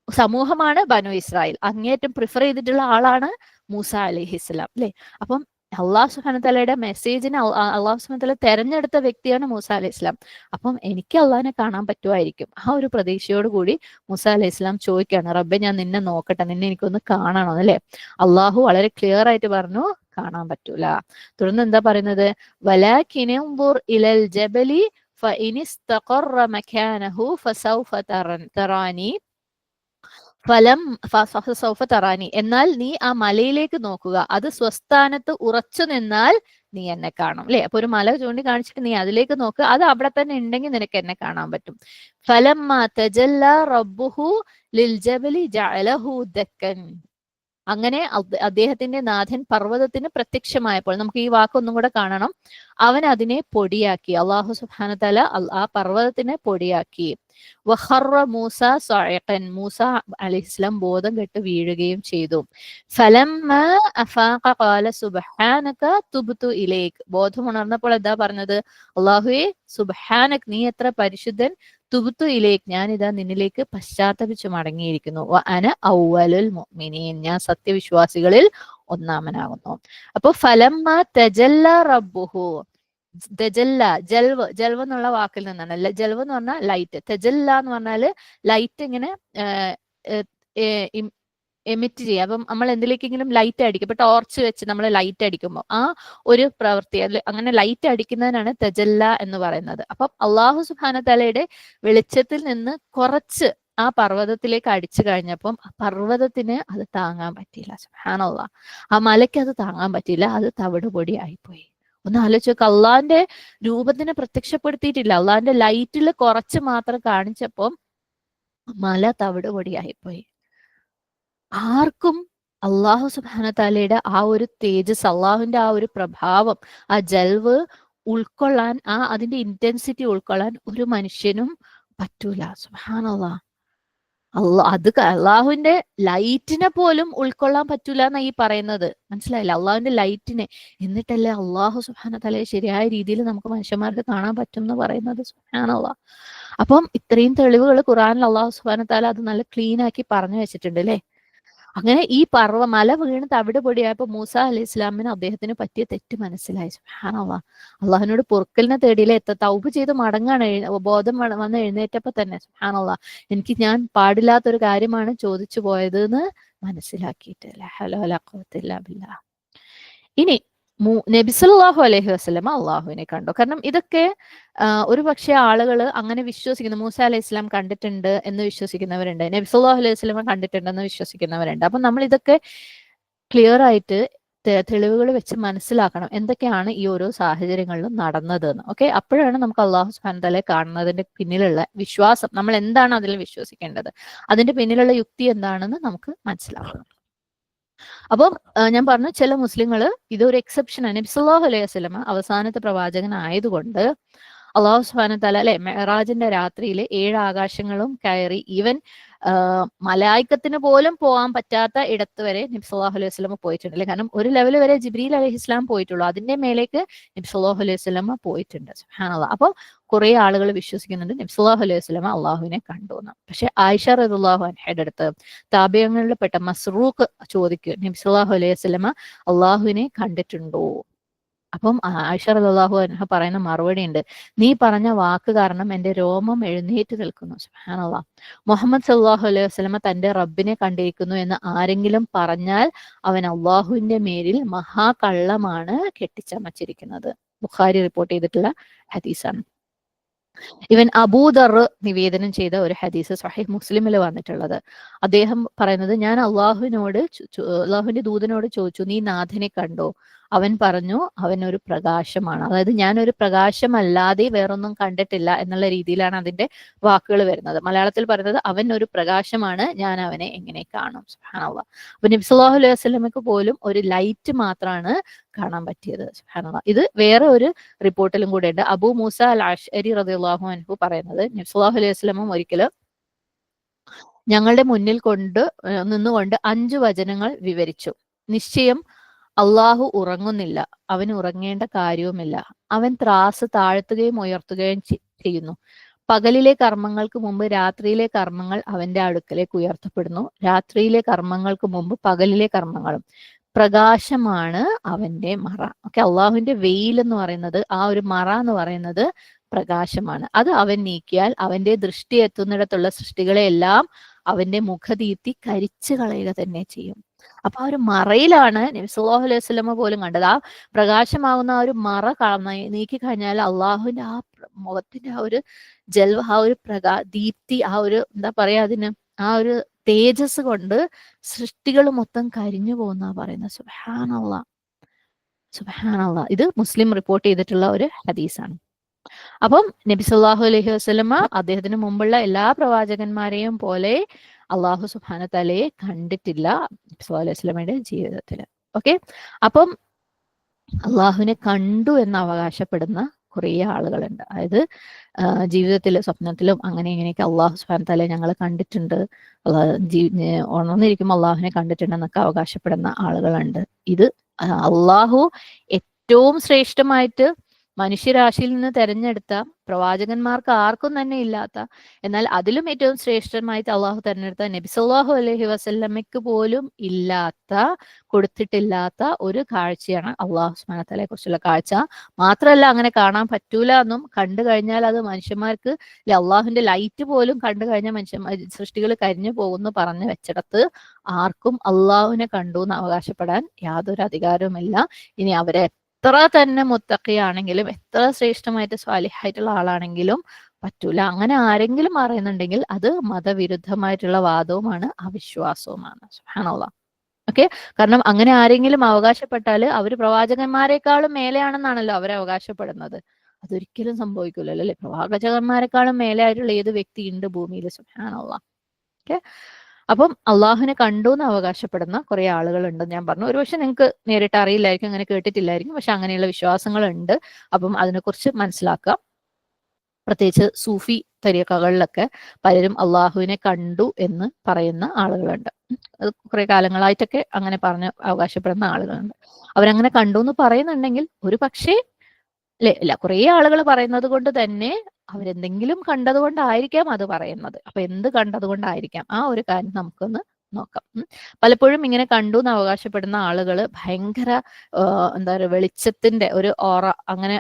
സമൂഹമാണ് ബനു ഇസ്രായേൽ. അങ്ങേയറ്റം പ്രിഫർ ചെയ്തിട്ടുള്ള ആളാണ് മൂസ അലൈഹിസ്ലാം അല്ലെ. അപ്പം അള്ളാഹു സുബ്ഹാനഹു വ തആലയുടെ മെസ്സേജിനെ അള്ളാഹു സുബ്ഹാനഹു വ തആല തെരഞ്ഞെടുത്ത വ്യക്തിയാണ് മൂസ അലൈഹിസ്ലാം. അപ്പം എനിക്ക് അള്ളാഹിനെ കാണാൻ പറ്റുമായിരിക്കും. ആ ഒരു പ്രതീക്ഷയോട് കൂടി മൂസ അലൈഹിസ്ലാം ചോദിക്കുകയാണ്, റബ്ബെ, ഞാൻ നിന്നെ നോക്കട്ടെ, നിന്നെ എനിക്കൊന്ന് കാണണം അല്ലെ. അള്ളാഹു വളരെ ക്ലിയർ ആയിട്ട് പറഞ്ഞു, കാണാൻ പറ്റൂല. തുടർന്ന് എന്താ പറയുന്നത്? വലാകിൻ ഉൻദുർ ഇലൽ ജബലി ഫഇൻ ഇസ്തഖറ മകാനഹു ഫസൗഫ തറാനി സൗഫ തറാനി. എന്നാൽ നീ ആ മലയിലേക്ക് നോക്കുക, അത് സ്വസ്ഥാനത്ത് ഉറച്ചു നിന്നാൽ നീ എന്നെ കാണും അല്ലെ. അപ്പൊ ഒരു മല ചൂണ്ടിക്കാണിച്ചിട്ട് നീ അതിലേക്ക് നോക്കുക, അത് അവിടെ തന്നെ ഉണ്ടെങ്കിൽ നിനക്ക് എന്നെ കാണാൻ പറ്റും. ഫലമ്മ തജല്ല റബ്ബുഹു ലിൽ ജബലി ജഅലഹു ദക്കൻ. അങ്ങനെ അദ്ദേഹത്തിന്റെ നാഥൻ പർവ്വതത്തിന് പ്രത്യക്ഷമായപ്പോൾ, നമുക്ക് ഈ വാക്കൊന്നും കൂടെ കാണണം, അവൻ അതിനെ പൊടിയാക്കി. അള്ളാഹു സുബ്ഹാനഹു വ തആല ആ പർവ്വതത്തിനെ പൊടിയാക്കി. വഖറ മൂസ സഅഖൻ, മൂസ അലൈഹിസ്സലാം ബോധം കെട്ട് വീഴുകയും ചെയ്തു. ഫലമ്മ അഫാഖ ഖാല സുബ്ഹാനക തുബ്തു ഇലൈക്. ബോധം ഉണർന്നപ്പോൾ എന്താ പറഞ്ഞത്? അല്ലാഹുവേ, സുബ്ഹാനക്, നീ എത്ര പരിശുദ്ധൻ, തുബ്തു ഇലൈക്, ഞാൻ ഇതാ നിന്നിലേക്ക് പശ്ചാത്തപിച്ചു മടങ്ങിയിരിക്കുന്നു. വ അന അവ്വലുൽ മുഅ്മിനീൻ, ഞാൻ സത്യവിശ്വാസികളിൽ ഒന്നാമനാകുന്നു. അപ്പൊ ഫലമ്മ തജല്ല റബ്ബുഹു, തജല്ല, ജൽവ് എന്നുള്ള വാക്കിൽ നിന്നാണ്. ജൽവ് എന്ന് പറഞ്ഞാൽ ലൈറ്റ്, തജല്ല എന്ന് പറഞ്ഞാല് ലൈറ്റ് ഇങ്ങനെ എമിറ്റ് ചെയ്യുക. അപ്പം നമ്മൾ എന്തിലേക്കെങ്കിലും ലൈറ്റ് അടിക്കും, ഇപ്പൊ ടോർച്ച് വെച്ച് നമ്മൾ ലൈറ്റ് അടിക്കുമ്പോൾ ആ ഒരു പ്രവൃത്തി, അങ്ങനെ ലൈറ്റ് അടിക്കുന്നതിനാണ് തജല്ല എന്ന് പറയുന്നത്. അപ്പം അള്ളാഹു സുബ്ഹാനഹു വ തആലയുടെ വെളിച്ചത്തിൽ നിന്ന് കുറച്ച് ആ പർവ്വതത്തിലേക്ക് അടിച്ചു കഴിഞ്ഞപ്പം പർവ്വതത്തിന് അത് താങ്ങാൻ പറ്റിയില്ല. സുബ്ഹാനല്ലാഹ്, ആ മലയ്ക്ക് അത് താങ്ങാൻ പറ്റിയില്ല, അത് തവിട് പൊടി ആയിപ്പോയി. ഒന്ന് ആലോചിച്ച് നോക്ക്, അള്ളാഹിന്റെ രൂപത്തിനെ പ്രത്യക്ഷപ്പെടുത്തിയിട്ടില്ല, അള്ളാഹിന്റെ ലൈറ്റിൽ കുറച്ച് മാത്രം കാണിച്ചപ്പം മല തവിട് പൊടിയായിപ്പോയി. ആർക്കും അള്ളാഹു സുബ്ഹാനഹു തആലയുടെ ആ ഒരു തേജസ്, അള്ളാഹുവിന്റെ ആ ഒരു പ്രഭാവം, ആ ജൽവ് ഉൾക്കൊള്ളാൻ, അതിന്റെ ഇന്റൻസിറ്റി ഉൾക്കൊള്ളാൻ ഒരു മനുഷ്യനും പറ്റൂല. സുബ്ഹാനല്ലാഹ്. അള്ളാഹുവിന്റെ ലൈറ്റിനെ പോലും ഉൾക്കൊള്ളാൻ പറ്റൂല എന്നാ ഈ പറയുന്നത്. മനസ്സിലായില്ല? അള്ളാഹുവിന്റെ ലൈറ്റിനെ. എന്നിട്ടല്ലേ അള്ളാഹു സുബ്ഹാനഹു തആലയെ ശരിയായ രീതിയിൽ നമുക്ക് മനുഷ്യന്മാർക്ക് കാണാൻ പറ്റും എന്ന് പറയുന്നത്. സുബ്ഹാനല്ലാഹ്. അപ്പം ഇത്രയും തെളിവുകൾ ഖുർആനിൽ അള്ളാഹു സുബ്ഹാനഹു തആല അത് നല്ല ക്ലീൻ ആക്കി പറഞ്ഞു വെച്ചിട്ടുണ്ട് അല്ലെ. അങ്ങനെ ഈ മല വീണ് തവിട് പൊടിയായപ്പോ മൂസ അലൈഹി ഇസ്ലാമിന് അദ്ദേഹത്തിന് പറ്റിയ തെറ്റ് മനസ്സിലായി. സുബ്ഹാനല്ലാഹ്. അള്ളാഹുവിനോട് പൊറുക്കലിനെ തേടിയില്ലേ, തൗബ ചെയ്ത് മടങ്ങാണ്, ബോധം വന്ന് എഴുന്നേറ്റപ്പോ തന്നെ. സുബ്ഹാനല്ലാഹ്, എനിക്ക് ഞാൻ പാടില്ലാത്തൊരു കാര്യമാണ് ചോദിച്ചു പോയത് എന്ന് മനസ്സിലാക്കിയിട്ട്. ലാ ഹൗല വലാ ഖുവത ഇല്ലാ ബില്ലാഹ്. ഇനി നബി സല്ലല്ലാഹു അലൈഹി വസല്ലമ അള്ളാഹുവിനെ കണ്ടു. കാരണം ഇതൊക്കെ ഒരു പക്ഷേ ആളുകൾ അങ്ങനെ വിശ്വസിക്കുന്നു. മൂസ അലൈഹി ഇസ്ലാം കണ്ടിട്ടുണ്ട് എന്ന് വിശ്വസിക്കുന്നവരുണ്ട്, നബി സല്ലല്ലാഹു അലൈഹി വസല്ലമ കണ്ടിട്ടുണ്ടെന്ന് വിശ്വസിക്കുന്നവരുണ്ട്. അപ്പൊ നമ്മൾ ഇതൊക്കെ ക്ലിയർ ആയിട്ട് തെളിവുകൾ വെച്ച് മനസ്സിലാക്കണം എന്തൊക്കെയാണ് ഈ ഓരോ സാഹചര്യങ്ങളിലും നടന്നത് എന്ന്. ഓക്കെ, അപ്പോഴാണ് നമുക്ക് അള്ളാഹു സുബ്ഹാനഹു വ തആലയെ കാണുന്നതിന്റെ പിന്നിലുള്ള വിശ്വാസം, നമ്മൾ എന്താണ് അതിൽ വിശ്വസിക്കേണ്ടത്, അതിന്റെ പിന്നിലുള്ള യുക്തി എന്താണെന്ന് നമുക്ക് മനസ്സിലാക്കണം. അപ്പം ഞാൻ പറഞ്ഞു, ചില മുസ്ലിങ്ങൾ ഇതൊരു എക്സെപ്ഷനാണ്. നബി സല്ലല്ലാഹു അലൈഹി വസല്ലമ അവസാനത്തെ പ്രവാചകനായതുകൊണ്ട് അള്ളാഹു സുബ്ഹാനഹു വ തആല അല്ലെ മെഹറാജിന്റെ രാത്രിയിൽ 7 ആകാശങ്ങളും കയറി, ഈവൻ മലായിക്കത്തിന് പോലും പോകാൻ പറ്റാത്ത ഇടത്ത് വരെ നബി സല്ലല്ലാഹു അലൈഹി വസല്ലമ പോയിട്ടുണ്ട് അല്ലെ. കാരണം ഒരു ലെവൽ വരെ ജിബ്രീൽ അലൈഹിസ്സലാം പോയിട്ടുള്ളൂ, അതിന്റെ മേലേക്ക് നബി സല്ലല്ലാഹു അലൈഹി വസല്ലമ പോയിട്ടുണ്ട്. സുബ്ഹാനല്ലാഹ്. അപ്പൊ കുറെ ആളുകൾ വിശ്വസിക്കുന്നുണ്ട് നബി സല്ലല്ലാഹു അലൈഹി വസല്ലമ അള്ളാഹുവിനെ കണ്ടു എന്ന്. പക്ഷെ ആയിഷ റളിയല്ലാഹു അൻഹയുടെ അടുത്ത് താബിഈങ്ങളിൽപ്പെട്ട മസ്റൂഖ് ചോദിക്കും, നബി സല്ലല്ലാഹു അലൈഹി വസല്ലമ അള്ളാഹുവിനെ കണ്ടിട്ടുണ്ടോ? അപ്പം ആയിഷ റളിയല്ലാഹു അൻഹ പറയുന്ന മറുപടി ഉണ്ട്, നീ പറഞ്ഞ വാക്ക് കാരണം എന്റെ രോമം എഴുന്നേറ്റ് നിൽക്കുന്നു. സുബ്ഹാനല്ലാഹ്. മുഹമ്മദ് സല്ലല്ലാഹു അലൈഹി വസല്ലമ തന്റെ റബ്ബിനെ കണ്ടിരിക്കുന്നു എന്ന് ആരെങ്കിലും പറഞ്ഞാൽ അവൻ അള്ളാഹുവിന്റെ മേലിൽ മഹാകള്ളമാണ് കെട്ടിച്ചമച്ചിരിക്കുന്നത്. ബുഖാരി റിപ്പോർട്ട് ചെയ്തിട്ടുള്ള ഹദീസാണ്. ഇവൻ അബൂദർ നിവേദനം ചെയ്ത ഒരു ഹദീസ് സഹീഹ് മുസ്ലിമിൽ വന്നിട്ടുള്ളത്. അദ്ദേഹം പറയുന്നത്, ഞാൻ അള്ളാഹുവിന്റെ ദൂതനോട് ചോദിച്ചു, നീ നാഥനെ കണ്ടോ? അവൻ പറഞ്ഞു, അവൻ ഒരു പ്രകാശമാണ്. അതായത് ഞാനൊരു പ്രകാശമല്ലാതെ വേറൊന്നും കണ്ടിട്ടില്ല എന്നുള്ള രീതിയിലാണ് അതിന്റെ വാക്കുകൾ വരുന്നത്. മലയാളത്തിൽ പറയുന്നത്, അവൻ ഒരു പ്രകാശമാണ്, ഞാൻ അവനെ എങ്ങനെ കാണും. സുബ്ഹാനല്ലാഹ്. അപ്പൊ നബി സല്ലല്ലാഹു അലൈഹി വസല്ലമക്ക് പോലും ഒരു ലൈറ്റ് മാത്രമാണ് കാണാൻ പറ്റിയത്. സുബ്ഹാനല്ലാഹ്. ഇത് വേറെ ഒരു റിപ്പോർട്ടിലും കൂടെ ഉണ്ട്. അബൂ മൂസ അൽ അശ്അരി റളിയല്ലാഹു അൻഹു പറയുന്നത്, നബി സല്ലല്ലാഹു അലൈഹി വസല്ലം ഒരിക്കൽ ഞങ്ങളുടെ മുന്നിൽ നിന്നുകൊണ്ട് 5 വചനങ്ങൾ വിവരിച്ചു. നിശ്ചയം അള്ളാഹു ഉറങ്ങുന്നില്ല, അവന് ഉറങ്ങേണ്ട കാര്യവുമില്ല. അവൻ ത്രാസ് താഴ്ത്തുകയും ഉയർത്തുകയും ചെയ്യുന്നു. പകലിലെ കർമ്മങ്ങൾക്ക് മുമ്പ് രാത്രിയിലെ കർമ്മങ്ങൾ അവന്റെ അടുക്കലേക്ക് ഉയർത്തപ്പെടുന്നു. രാത്രിയിലെ കർമ്മങ്ങൾക്ക് മുമ്പ് പകലിലെ കർമ്മങ്ങളും. പ്രകാശമാണ് അവന്റെ മറ. ഓക്കെ, അള്ളാഹുവിന്റെ വെയിൽ എന്ന് പറയുന്നത്, ആ ഒരു മറ എന്ന് പറയുന്നത് പ്രകാശമാണ്. അത് അവൻ നീക്കിയാൽ അവന്റെ ദൃഷ്ടി എത്തുന്നിടത്തുള്ള സൃഷ്ടികളെ എല്ലാം അവന്റെ മുഖദീപ്തി കരിച്ചു കളയുക തന്നെ ചെയ്യും. അപ്പൊ ആ ഒരു മറയിലാണ് നബി സല്ലല്ലാഹു അലൈഹി വസല്ലമ പോലും കണ്ടത്. ആ പ്രകാശമാകുന്ന ആ ഒരു മറ നീക്കി കഴിഞ്ഞാൽ അള്ളാഹുവിന്റെ ആ മുഖത്തിന്റെ ആ ഒരു ആ ഒരു ദീപ്തി, ആ ഒരു എന്താ പറയാ അതിന്, ആ ഒരു തേജസ് കൊണ്ട് സൃഷ്ടികൾ മൊത്തം കരിഞ്ഞു പോകുന്ന പറയുന്നത്. സുബ്ഹാനല്ലാഹ്, സുബ്ഹാനല്ലാഹ്. ഇത് മുസ്ലിം റിപ്പോർട്ട് ചെയ്തിട്ടുള്ള ഒരു ഹദീസാണ്. അപ്പം നബി സല്ലല്ലാഹു അലൈഹി വസല്ലമ അദ്ദേഹത്തിന് മുമ്പുള്ള എല്ലാ പ്രവാചകന്മാരെയും പോലെ അള്ളാഹു സുബ്ഹാനഹു തആലയെ കണ്ടിട്ടില്ല നബി സല്ലല്ലാഹു അലൈഹി വസല്ലമയുടെ ജീവിതത്തിൽ. ഓക്കെ, അപ്പം അള്ളാഹുവിനെ കണ്ടു എന്ന് അവകാശപ്പെടുന്ന കുറേ ആളുകളുണ്ട്. അതായത് ജീവിതത്തിൽ സ്വപ്നത്തിലും അങ്ങനെ ഇങ്ങനെയൊക്കെ അള്ളാഹു സുബ്ഹാനഹു തആലയെ ഞങ്ങൾ കണ്ടിട്ടുണ്ട്, ഉണർന്നിരിക്കുമ്പോൾ അള്ളാഹുവിനെ കണ്ടിട്ടുണ്ടെന്നൊക്കെ അവകാശപ്പെടുന്ന ആളുകളുണ്ട്. ഇത് അള്ളാഹു ഏറ്റവും ശ്രേഷ്ഠമായിട്ട് മനുഷ്യരാശിയിൽ നിന്ന് തെരഞ്ഞെടുത്ത, പ്രവാചകന്മാർക്ക് ആർക്കും തന്നെ ഇല്ലാത്ത, എന്നാൽ അതിലും ഏറ്റവും ശ്രേഷ്ഠമായിട്ട് അള്ളാഹു തെരഞ്ഞെടുത്ത നബി സല്ലല്ലാഹു അലൈഹി വസല്ലമയ്ക്ക് പോലും ഇല്ലാത്ത, കൊടുത്തിട്ടില്ലാത്ത ഒരു കാഴ്ചയാണ് അള്ളാഹു സുബ്ഹാനഹു തആലയെ കുറിച്ചുള്ള കാഴ്ച. മാത്രമല്ല, അങ്ങനെ കാണാൻ പറ്റൂല എന്നും, കണ്ടു കഴിഞ്ഞാൽ അത് മനുഷ്യന്മാർക്ക് അള്ളാഹുവിന്റെ ലൈറ്റ് പോലും കണ്ടു കഴിഞ്ഞാൽ സൃഷ്ടികൾ കരിഞ്ഞു പോകുന്നു പറഞ്ഞു വെച്ചിടത്ത് ആർക്കും അള്ളാഹുവിനെ കണ്ടു എന്ന് അവകാശപ്പെടാൻ യാതൊരു അധികാരവുമില്ല. ഇനി അവരെ എത്ര തന്നെ മുത്തഖിയാണെങ്കിലും, എത്ര ശ്രേഷ്ഠമായിട്ട് സ്വാലിഹായിട്ടുള്ള ആളാണെങ്കിലും പറ്റൂല. അങ്ങനെ ആരെങ്കിലും പറയുന്നുണ്ടെങ്കിൽ അത് മതവിരുദ്ധമായിട്ടുള്ള വാദവുമാണ്, അവിശ്വാസവുമാണ്. സുബ്ഹാനല്ലാഹ്. ഓക്കെ, കാരണം അങ്ങനെ ആരെങ്കിലും അവകാശപ്പെട്ടാൽ അവർ പ്രവാചകന്മാരെക്കാളും മേലെയാണെന്നാണല്ലോ അവർ അവകാശപ്പെടുന്നത്. അതൊരിക്കലും സംഭവിക്കില്ലല്ലോ അല്ലെ? പ്രവാചകന്മാരെക്കാളും മേലെ ആയിട്ടുള്ള ഏത് വ്യക്തി ഉണ്ട് ഭൂമിയിൽ? സുബ്ഹാനല്ലാഹ്. ഓക്കെ, അപ്പം അള്ളാഹുവിനെ കണ്ടു എന്ന് അവകാശപ്പെടുന്ന കുറെ ആളുകളുണ്ടെന്ന് ഞാൻ പറഞ്ഞു. ഒരുപക്ഷെ നിങ്ങൾക്ക് നേരിട്ട് അറിയില്ലായിരിക്കും, അങ്ങനെ കേട്ടിട്ടില്ലായിരിക്കും, പക്ഷെ അങ്ങനെയുള്ള വിശ്വാസങ്ങളുണ്ട്. അപ്പം അതിനെക്കുറിച്ച് മനസ്സിലാക്കുക. പ്രത്യേകിച്ച് സൂഫി തരീഖകളിലൊക്കെ പലരും അള്ളാഹുവിനെ കണ്ടു എന്ന് പറയുന്ന ആളുകളുണ്ട്. അത് കുറെ കാലങ്ങളായിട്ടൊക്കെ അങ്ങനെ പറഞ്ഞ് അവകാശപ്പെടുന്ന ആളുകളുണ്ട്. അവരങ്ങനെ കണ്ടു എന്ന് പറയുന്നുണ്ടെങ്കിൽ ഒരു പക്ഷേ അല്ല, കുറെ ആളുകൾ പറയുന്നത് കൊണ്ട് തന്നെ അവരെന്തെങ്കിലും കണ്ടത് കൊണ്ടായിരിക്കാം അത് പറയുന്നത്. അപ്പൊ എന്ത് കണ്ടത് കൊണ്ടായിരിക്കാം, ആ ഒരു കാര്യം നമുക്കൊന്ന് നോക്കാം. പലപ്പോഴും ഇങ്ങനെ കണ്ടു എന്ന് അവകാശപ്പെടുന്ന ആളുകൾ ഭയങ്കര എന്താ പറയുക, വെളിച്ചത്തിന്റെ ഒരു ഓറ, അങ്ങനെ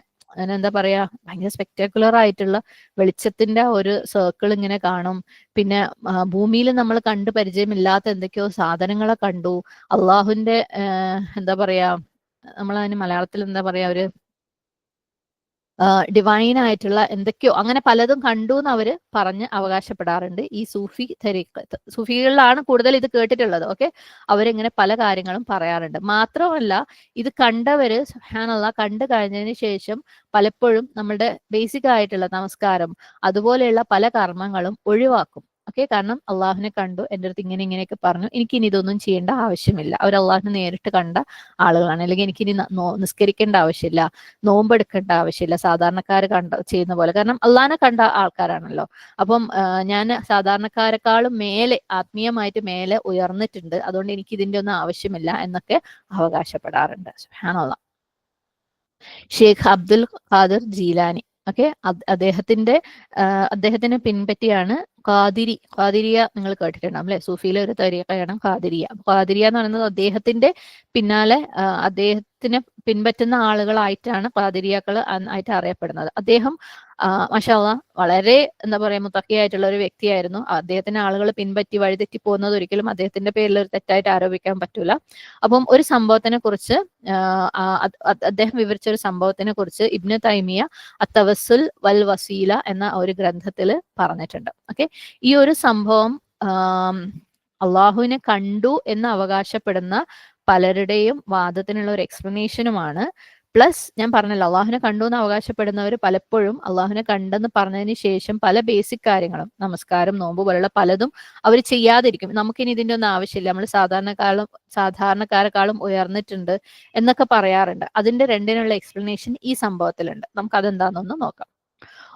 എന്താ പറയാ, ഭയങ്കര സ്പെക്ടാക്കുലർ ആയിട്ടുള്ള വെളിച്ചത്തിന്റെ ഒരു സർക്കിൾ ഇങ്ങനെ കാണും. പിന്നെ ഭൂമിയിൽ നമ്മൾ കണ്ടു പരിചയമില്ലാത്ത എന്തൊക്കെയോ സാധനങ്ങളെ കണ്ടു. അള്ളാഹുവിന്റെ എന്താ പറയാ, നമ്മളതിന് മലയാളത്തിൽ എന്താ പറയാ, ഒരു ഡിവൈൻ ആയിട്ടുള്ള എന്തൊക്കെയോ അങ്ങനെ പലതും കണ്ടു എന്ന് അവര് പറഞ്ഞ് അവകാശപ്പെടാറുണ്ട്. ഈ സൂഫികളിലാണ് കൂടുതൽ ഇത് കേട്ടിട്ടുള്ളത്. ഓക്കെ, അവരിങ്ങനെ പല കാര്യങ്ങളും പറയാറുണ്ട്. മാത്രമല്ല, ഇത് കണ്ടവര് സുബ്ഹാനല്ലാഹ് കണ്ടു കഴിഞ്ഞതിന് ശേഷം പലപ്പോഴും നമ്മളുടെ ബേസിക് ആയിട്ടുള്ള നമസ്കാരം അതുപോലെയുള്ള പല കർമ്മങ്ങളും ഒഴിവാക്കും. ഓക്കെ, കാരണം അള്ളാഹുവിനെ കണ്ടു, എൻ്റെ അടുത്ത് ഇങ്ങനെ ഇങ്ങനെയൊക്കെ പറഞ്ഞു, എനിക്കിനി ഇതൊന്നും ചെയ്യേണ്ട ആവശ്യമില്ല. അവർ അള്ളാഹുവിനെ നേരിട്ട് കണ്ട ആളുകളാണ്. അല്ലെങ്കിൽ എനിക്കിനി നിസ്കരിക്കേണ്ട ആവശ്യമില്ല, നോമ്പെടുക്കേണ്ട ആവശ്യമില്ല, സാധാരണക്കാർ ചെയ്യുന്ന പോലെ. കാരണം അള്ളാഹിനെ കണ്ട ആൾക്കാരാണല്ലോ. അപ്പം ഞാൻ സാധാരണക്കാരെക്കാളും മേലെ, ആത്മീയമായിട്ട് മേലെ ഉയർന്നിട്ടുണ്ട്, അതുകൊണ്ട് എനിക്ക് ഇതിന്റെ ഒന്നും ആവശ്യമില്ല എന്നൊക്കെ അവകാശപ്പെടാറുണ്ട്. സുബ്ഹാനല്ലാഹ്. ഷെയ്ഖ് അബ്ദുൽ ഖാദിർ ജീലാനി ഓക്കെ. അദ്ദേഹത്തിനെ പിൻപറ്റിയാണ് ഖാദിരിയ നിങ്ങൾ കേട്ടിട്ടുണ്ടാവും അല്ലെ? സൂഫിയിലെ ഒരു തരീഖയാണ് ഖാദിരിയ. ഖാദിരിയ എന്ന് പറയുന്നത് അദ്ദേഹത്തിന്റെ പിന്നാലെ അദ്ദേഹത്തിനെ പിൻപറ്റുന്ന ആളുകളായിട്ടാണ് ഖാദിരിയാക്കൾ ആയിട്ട് അറിയപ്പെടുന്നത്. അദ്ദേഹം മാഷാ അല്ലാഹ് വളരെ എന്താ പറയാ മുത്തഖിയായിട്ടുള്ള ഒരു വ്യക്തിയായിരുന്നു. അദ്ദേഹത്തിന് ആളുകൾ പിൻപറ്റി വഴിതെറ്റി പോകുന്നത് ഒരിക്കലും അദ്ദേഹത്തിന്റെ പേരിൽ ഒരു തെറ്റായിട്ട് ആരോപിക്കാൻ പറ്റൂല. അപ്പം ഒരു സംഭവത്തിനെ കുറിച്ച് അദ്ദേഹം വിവരിച്ച ഒരു സംഭവത്തിനെ കുറിച്ച് ഇബ്നു തൈമിയ അത്തവസുൽ വൽ വസീല എന്ന ഒരു ഗ്രന്ഥത്തിൽ പറഞ്ഞിട്ടുണ്ട്. ഓക്കെ. ഈ ഒരു സംഭവം അള്ളാഹുവിനെ കണ്ടു എന്ന് അവകാശപ്പെടുന്ന പലരുടെയും വാദത്തിനുള്ള ഒരു എക്സ്പ്ലനേഷനുമാണ്. പ്ലസ് ഞാൻ പറഞ്ഞല്ലോ, അള്ളാഹുവിനെ കണ്ടു എന്ന് അവകാശപ്പെടുന്നവർ പലപ്പോഴും അള്ളാഹുവിനെ കണ്ടെന്ന് പറഞ്ഞതിന് ശേഷം പല ബേസിക് കാര്യങ്ങളും, നമസ്കാരം, നോമ്പ് പോലുള്ള പലതും അവർ ചെയ്യാതിരിക്കും. നമുക്കിനി ഇതിന്റെ ഒന്നും ആവശ്യമില്ല, നമ്മൾ സാധാരണക്കാരെക്കാളും ഉയർന്നിട്ടുണ്ട് എന്നൊക്കെ പറയാറുണ്ട്. അതിന്റെ രണ്ടിനുള്ള എക്സ്പ്ലനേഷൻ ഈ സംഭവത്തിലുണ്ട്. നമുക്ക് അതെന്താണെന്നൊന്ന് നോക്കാം.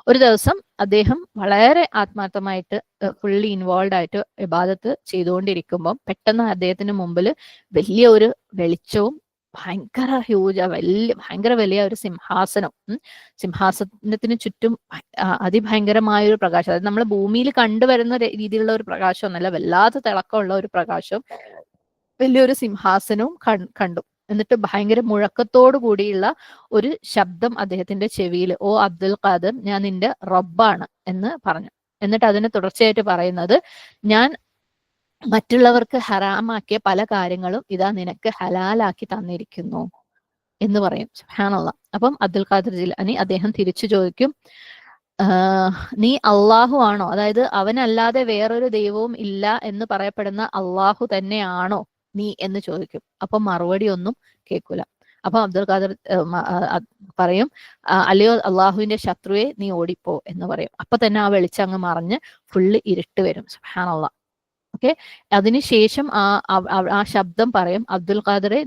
ഒരു ദിവസം അദ്ദേഹം വളരെ ആത്മാർത്ഥമായിട്ട് ഫുള്ളി ഇൻവോൾവ് ആയിട്ട് ഇബാദത്ത് ചെയ്തുകൊണ്ടിരിക്കുമ്പോൾ പെട്ടെന്ന് അദ്ദേഹത്തിന് മുമ്പിൽ വലിയ ഒരു വെളിച്ചവും ഭയങ്കര വലിയ ഒരു സിംഹാസനത്തിന് ചുറ്റും അതിഭയങ്കരമായ ഒരു പ്രകാശം, അതായത് നമ്മൾ ഭൂമിയിൽ കണ്ടുവരുന്ന രീതിയിലുള്ള ഒരു പ്രകാശമൊന്നുമല്ല, വല്ലാത്ത തിളക്കമുള്ള ഒരു പ്രകാശവും വലിയൊരു സിംഹാസനവും കണ്ടു. എന്നിട്ട് ഭയങ്കര മുഴക്കത്തോടു കൂടിയുള്ള ഒരു ശബ്ദം അദ്ദേഹത്തിന്റെ ചെവിയിൽ, ഓ അബ്ദുൽ ഖാദർ, ഞാൻ നിന്റെ റബ്ബാണ് എന്ന് പറഞ്ഞു. എന്നിട്ട് അതിന് തുടർച്ചയായിട്ട് പറയുന്നത്, ഞാൻ മറ്റുള്ളവർക്ക് ഹറാമാക്കിയ പല കാര്യങ്ങളും ഇതാ നിനക്ക് ഹലാലാക്കി തന്നിരിക്കുന്നു എന്ന് പറയും. സുബ്ഹാനല്ലാഹ്. അപ്പം അബ്ദുൽ ഖാദർ ജിലാനി അദ്ദേഹം തിരിച്ചു ചോദിക്കും, നീ അള്ളാഹു ആണോ, അതായത് അവനല്ലാതെ വേറൊരു ദൈവവും ഇല്ല എന്ന് പറയപ്പെടുന്ന അള്ളാഹു തന്നെയാണോ നീ എന്ന് ചോദിക്കും. അപ്പം മറുപടി ഒന്നും കേൾക്കൂല. അപ്പൊ അബ്ദുൽ ഖാദർ പറയും, അല്ലയോ അള്ളാഹുവിന്റെ ശത്രുവെ, നീ ഓടിപ്പോ എന്ന് പറയും. അപ്പൊ തന്നെ ആ വെളിച്ചം അങ്ങ് മറിഞ്ഞ് ഫുള്ള് ഇരുട്ട് വരും. സുബ്ഹാനല്ലാഹ്. ഓക്കെ. അതിനുശേഷം ആ ശബ്ദം പറയും, അബ്ദുൽ ഖാദറെ,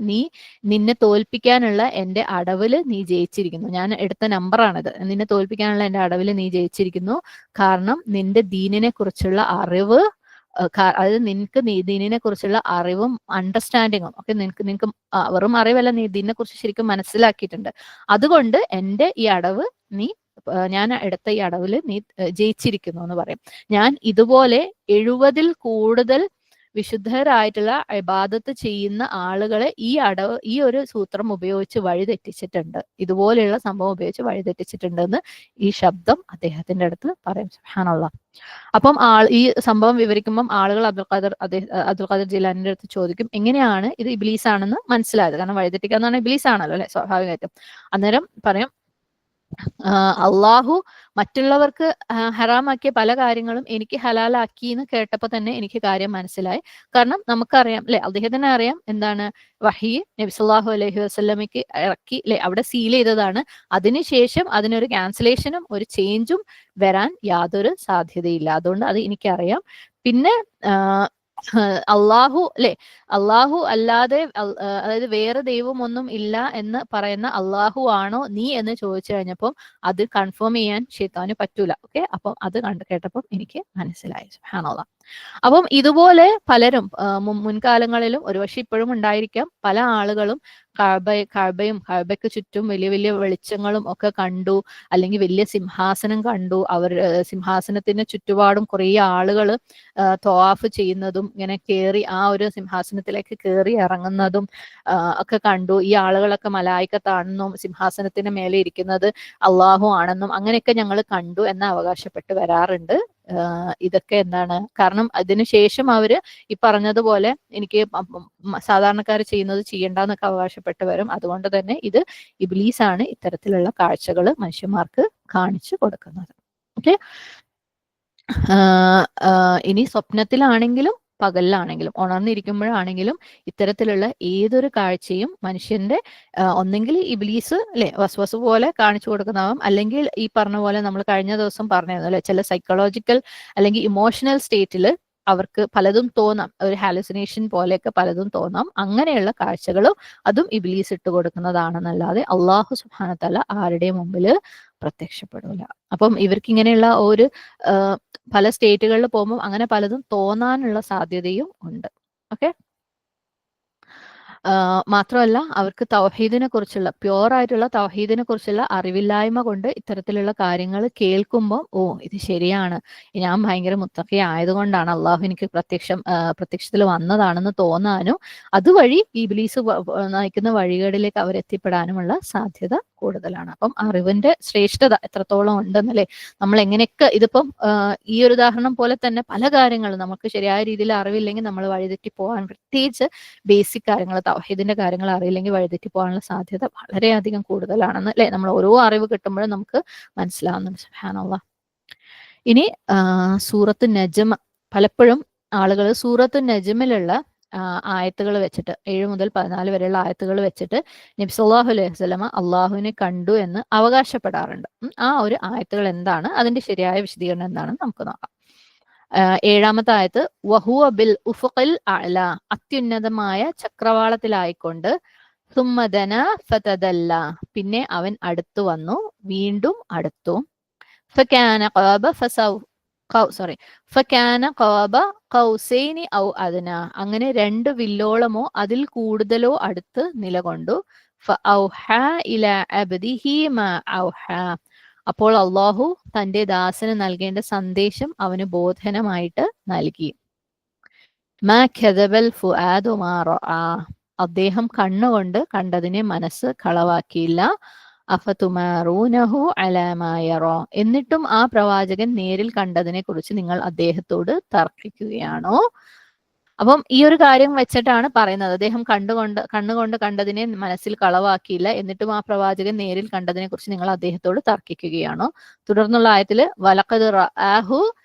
നിന്നെ തോൽപ്പിക്കാനുള്ള എന്റെ അടവില് നീ ജയിച്ചിരിക്കുന്നു. ഞാൻ എടുത്ത നമ്പറാണിത്. നിന്നെ തോൽപ്പിക്കാനുള്ള എന്റെ അടവില് നീ ജയിച്ചിരിക്കുന്നു. കാരണം നിന്റെ ദീനിനെ കുറിച്ചുള്ള അറിവ്, അതായത് നിനക്ക് ദീനിനെ കുറിച്ചുള്ള അറിവും അണ്ടർസ്റ്റാൻഡിങ്ങും ഒക്കെ നിനക്ക് വെറും അറിവല്ല, നീ ദീനിനെ കുറിച്ച് ശരിക്കും മനസ്സിലാക്കിയിട്ടുണ്ട്. അതുകൊണ്ട് എന്റെ ഈ അടവ് ഞാൻ എടുത്ത ഈ അടവിൽ നീ ജയിച്ചിരിക്കുന്നു എന്ന് പറയും. ഞാൻ ഇതുപോലെ 70-ൽ കൂടുതൽ വിശുദ്ധരായിട്ടുള്ള ഇബാദത്ത് ചെയ്യുന്ന ആളുകളെ ഈ ഒരു സൂത്രം ഉപയോഗിച്ച് വഴിതെറ്റിച്ചിട്ടുണ്ട്, ഇതുപോലെയുള്ള സംഭവം ഉപയോഗിച്ച് വഴിതെറ്റിച്ചിട്ടുണ്ട് എന്ന് ഈ ശബ്ദം അദ്ദേഹത്തിന്റെ അടുത്ത് പറയും. സുബ്ഹാനല്ലാഹ്. അപ്പം ഈ സംഭവം വിവരിക്കുമ്പം ആളുകൾ അബ്ദുൽ ഖാദർ ജിലാനിന്റെ അടുത്ത് ചോദിക്കും, എങ്ങനെയാണ് ഇത് ഇബ്ലീസ് ആണെന്ന് മനസ്സിലായത്? കാരണം വഴിതെറ്റിക്കാന്ന് പറഞ്ഞാൽ ഇബ്ലീസ് ആണല്ലോ അല്ലെ, സ്വാഭാവികമായിട്ടും. അന്നേരം പറയും, അള്ളാഹു മറ്റുള്ളവർക്ക് ഹറാമാക്കിയ പല കാര്യങ്ങളും എനിക്ക് ഹലാലാക്കി എന്ന് കേട്ടപ്പോൾ തന്നെ എനിക്ക് കാര്യം മനസ്സിലായി. കാരണം നമുക്കറിയാം അല്ലെ, അദ്ദേഹത്തിന് അറിയാം എന്താണ് വഹി നബി സല്ലല്ലാഹു അലൈഹി വസല്ലമയ്ക്ക് ഇറക്കി അല്ലെ, അവിടെ സീൽ ചെയ്തതാണ്. അതിനുശേഷം അതിനൊരു ക്യാൻസലേഷനും ഒരു ചേഞ്ചും വരാൻ യാതൊരു സാധ്യതയില്ല. അതുകൊണ്ട് അത് എനിക്കറിയാം. പിന്നെ അള്ളാഹു അല്ലാതെ അതായത് വേറെ ദൈവമൊന്നും ഇല്ല എന്ന് പറയുന്ന അള്ളാഹു ആണോ നീ എന്ന് ചോദിച്ചു കഴിഞ്ഞപ്പോൾ അത് കൺഫേം ചെയ്യാൻ ശൈത്താന് പറ്റൂല. ഓക്കെ. അപ്പം അത് കേട്ടപ്പം എനിക്ക് മനസ്സിലായി. സുബ്ഹാനല്ലാഹ്. അപ്പം ഇതുപോലെ പലരും മുൻകാലങ്ങളിലും ഒരുപക്ഷെ ഇപ്പോഴും ഉണ്ടായിരിക്കാം, പല ആളുകളും കഅബയ്ക്ക് ചുറ്റും വലിയ വലിയ വെളിച്ചങ്ങളും ഒക്കെ കണ്ടു, അല്ലെങ്കിൽ വലിയ സിംഹാസനം കണ്ടു. സിംഹാസനത്തിന് ചുറ്റുപാടും കുറേ ആളുകൾ തവാഫ് ചെയ്യുന്നതും ഇങ്ങനെ കയറി ആ ഒരു സിംഹാസനത്തിലേക്ക് കയറി ഇറങ്ങുന്നതും ഒക്കെ കണ്ടു. ഈ ആളുകളൊക്കെ മലായിക്കത്താണെന്നും സിംഹാസനത്തിന് മേലെ ഇരിക്കുന്നത് അള്ളാഹു ആണെന്നും അങ്ങനെയൊക്കെ ഞങ്ങൾ കണ്ടു എന്ന് അവകാശപ്പെട്ട് വരാറുണ്ട്. ഇതൊക്കെ എന്താണ് കാരണം, അതിനുശേഷം അവര് ഈ പറഞ്ഞതുപോലെ എനിക്ക് സാധാരണക്കാർ ചെയ്യുന്നത് ചെയ്യണ്ടെന്നൊക്കെ അവകാശപ്പെട്ട് വരും. അതുകൊണ്ട് തന്നെ ഇത് ഇബ്ലീസാണ് ഇത്തരത്തിലുള്ള കാഴ്ചകൾ മനുഷ്യന്മാർക്ക് കാണിച്ചു കൊടുക്കുന്നത്. ഓക്കെ. ഇനി സ്വപ്നത്തിലാണെങ്കിലും പകലിലാണെങ്കിലും ഉണർന്നിരിക്കുമ്പോഴാണെങ്കിലും ഇത്തരത്തിലുള്ള ഏതൊരു കാഴ്ചയും മനുഷ്യന്റെ ഒന്നെങ്കിൽ ഇബ്ലീസ് അല്ലെ വസ്വസ് പോലെ കാണിച്ചു കൊടുക്കുന്നതാവും, അല്ലെങ്കിൽ ഈ പറഞ്ഞ പോലെ നമ്മൾ കഴിഞ്ഞ ദിവസം പറഞ്ഞിരുന്നു അല്ലെ, ചില സൈക്കോളജിക്കൽ അല്ലെങ്കിൽ ഇമോഷണൽ സ്റ്റേറ്റിൽ അവർക്ക് പലതും തോന്നാം, ഒരു ഹാലുസിനേഷൻ പോലെയൊക്കെ പലതും തോന്നാം. അങ്ങനെയുള്ള കാഴ്ചകളും അതും ഇബ്ലീസ് ഇട്ട് കൊടുക്കുന്നതാണെന്നല്ലാതെ അള്ളാഹു സുബ്ഹാനഹു വ തആല ആരുടെയും മുമ്പിൽ പ്രത്യക്ഷപ്പെടില്ല. അപ്പം ഇവർക്ക് ഇങ്ങനെയുള്ള ഒരു പല സ്റ്റേറ്റുകളിൽ പോകുമ്പോൾ അങ്ങനെ പലതും തോന്നാനുള്ള സാധ്യതയും ഉണ്ട്. ഓക്കെ. മാത്രമല്ല അവർക്ക് തൗഹീദിനെ കുറിച്ചുള്ള പ്യുവറായിട്ടുള്ള തൗഹീദിനെ കുറിച്ചുള്ള അറിവില്ലായ്മ കൊണ്ട് ഇത്തരത്തിലുള്ള കാര്യങ്ങൾ കേൾക്കുമ്പോൾ ഓ ഇത് ശരിയാണ്, ഞാൻ ഭയങ്കര മുത്തഖി ആയതുകൊണ്ടാണ് അള്ളാഹു എനിക്ക് പ്രത്യക്ഷത്തിൽ വന്നതാണെന്ന് തോന്നാനും അതുവഴി ഇബ്ലീസ് നയിക്കുന്ന വഴികളിലേക്ക് അവരെത്തിപ്പെടാനുമുള്ള സാധ്യത കൂടുതലാണ്. അപ്പം അറിവിന്റെ ശ്രേഷ്ഠത എത്രത്തോളം ഉണ്ടെന്നല്ലേ, നമ്മൾ എങ്ങനെയൊക്കെ ഇതിപ്പം ഈ ഒരു ഉദാഹരണം പോലെ തന്നെ പല കാര്യങ്ങളും നമുക്ക് ശരിയായ രീതിയിൽ അറിവില്ലെങ്കിൽ നമ്മൾ വഴിതെറ്റി പോകാൻ, പ്രത്യേകിച്ച് ബേസിക് കാര്യങ്ങൾ തൗഹീദിന്റെ കാര്യങ്ങൾ അറിയില്ലെങ്കിൽ വഴിതെറ്റി പോകാനുള്ള സാധ്യത വളരെയധികം കൂടുതലാണെന്ന് അല്ലെ നമ്മൾ ഓരോ അറിവ് കിട്ടുമ്പോഴും നമുക്ക് മനസ്സിലാവുന്നുണ്ട്. സുബ്ഹാനല്ലാഹ്. ഇനി സൂറത്ത് നജ്മ്, പലപ്പോഴും ആളുകൾ സൂറത്ത് നജ്മിലുള്ള ആയത്തുകൾ വെച്ചിട്ട് 7 മുതൽ 14 വരെയുള്ള ആയത്തുകൾ വെച്ചിട്ട് നബി സല്ലല്ലാഹു അലൈഹി വസല്ലമ അള്ളാഹുവിനെ കണ്ടു എന്ന് അവകാശപ്പെടാറുണ്ട്. ആ ഒരു ആയത്തുകൾ എന്താണ്, അതിന്റെ ശരിയായ വിശദീകരണം എന്താണെന്ന് നമുക്ക് നോക്കാം. 7-ാമത്തെ ആയത്ത് വഹുവ ബിൽ ഉഫുഖിൽ അഅല, അത്യുന്നതമായ ചക്രവാളത്തിലായിക്കൊണ്ട് സുമ്മദന ഫതദല്ല, പിന്നെ അവൻ അടുത്തു വന്നു, വീണ്ടും അടുത്തു. ഫകാന ഖാബ ഖൗസൈനി ഔ അദ്ന, അങ്ങനെ 2 വില്ലോളമോ അതിൽ കൂടുതലോ അടുത്ത് നിലകൊണ്ടു. ഫഔഹാ ഇലാ അബ്ദിഹി മാ ഔഹാ, അപ്പോൾ അള്ളാഹു തന്റെ ദാസന് നൽകേണ്ട സന്ദേശം അവന് ബോധനമായിട്ട് നൽകി. മാ ഖദബൽ ഫുആദു മാ റആ, അദ്ദേഹം കണ്ണുകൊണ്ട് കണ്ടതിനെ മനസ്സ് കളവാക്കിയില്ല. അഫതുമാറൂനഹു അലാ മാ യറാ, എന്നിട്ടും ആ പ്രവാചകൻ നേരിൽ കണ്ടതിനെ കുറിച്ച് നിങ്ങൾ അദ്ദേഹത്തോട് തർക്കിക്കുകയാണോ? അപ്പം ഈ ഒരു കാര്യം വെച്ചിട്ടാണ് പറയുന്നത്, അദ്ദേഹം കണ്ണുകൊണ്ട് കണ്ടതിനെ മനസ്സിൽ കളവാക്കിയില്ല, എന്നിട്ടും ആ പ്രവാചകൻ നേരിൽ കണ്ടതിനെ കുറിച്ച് നിങ്ങൾ അദ്ദേഹത്തോട് തർക്കിക്കുകയാണോ? തുടർന്നുള്ള ആയത്തില് വലഖദ് റആഹു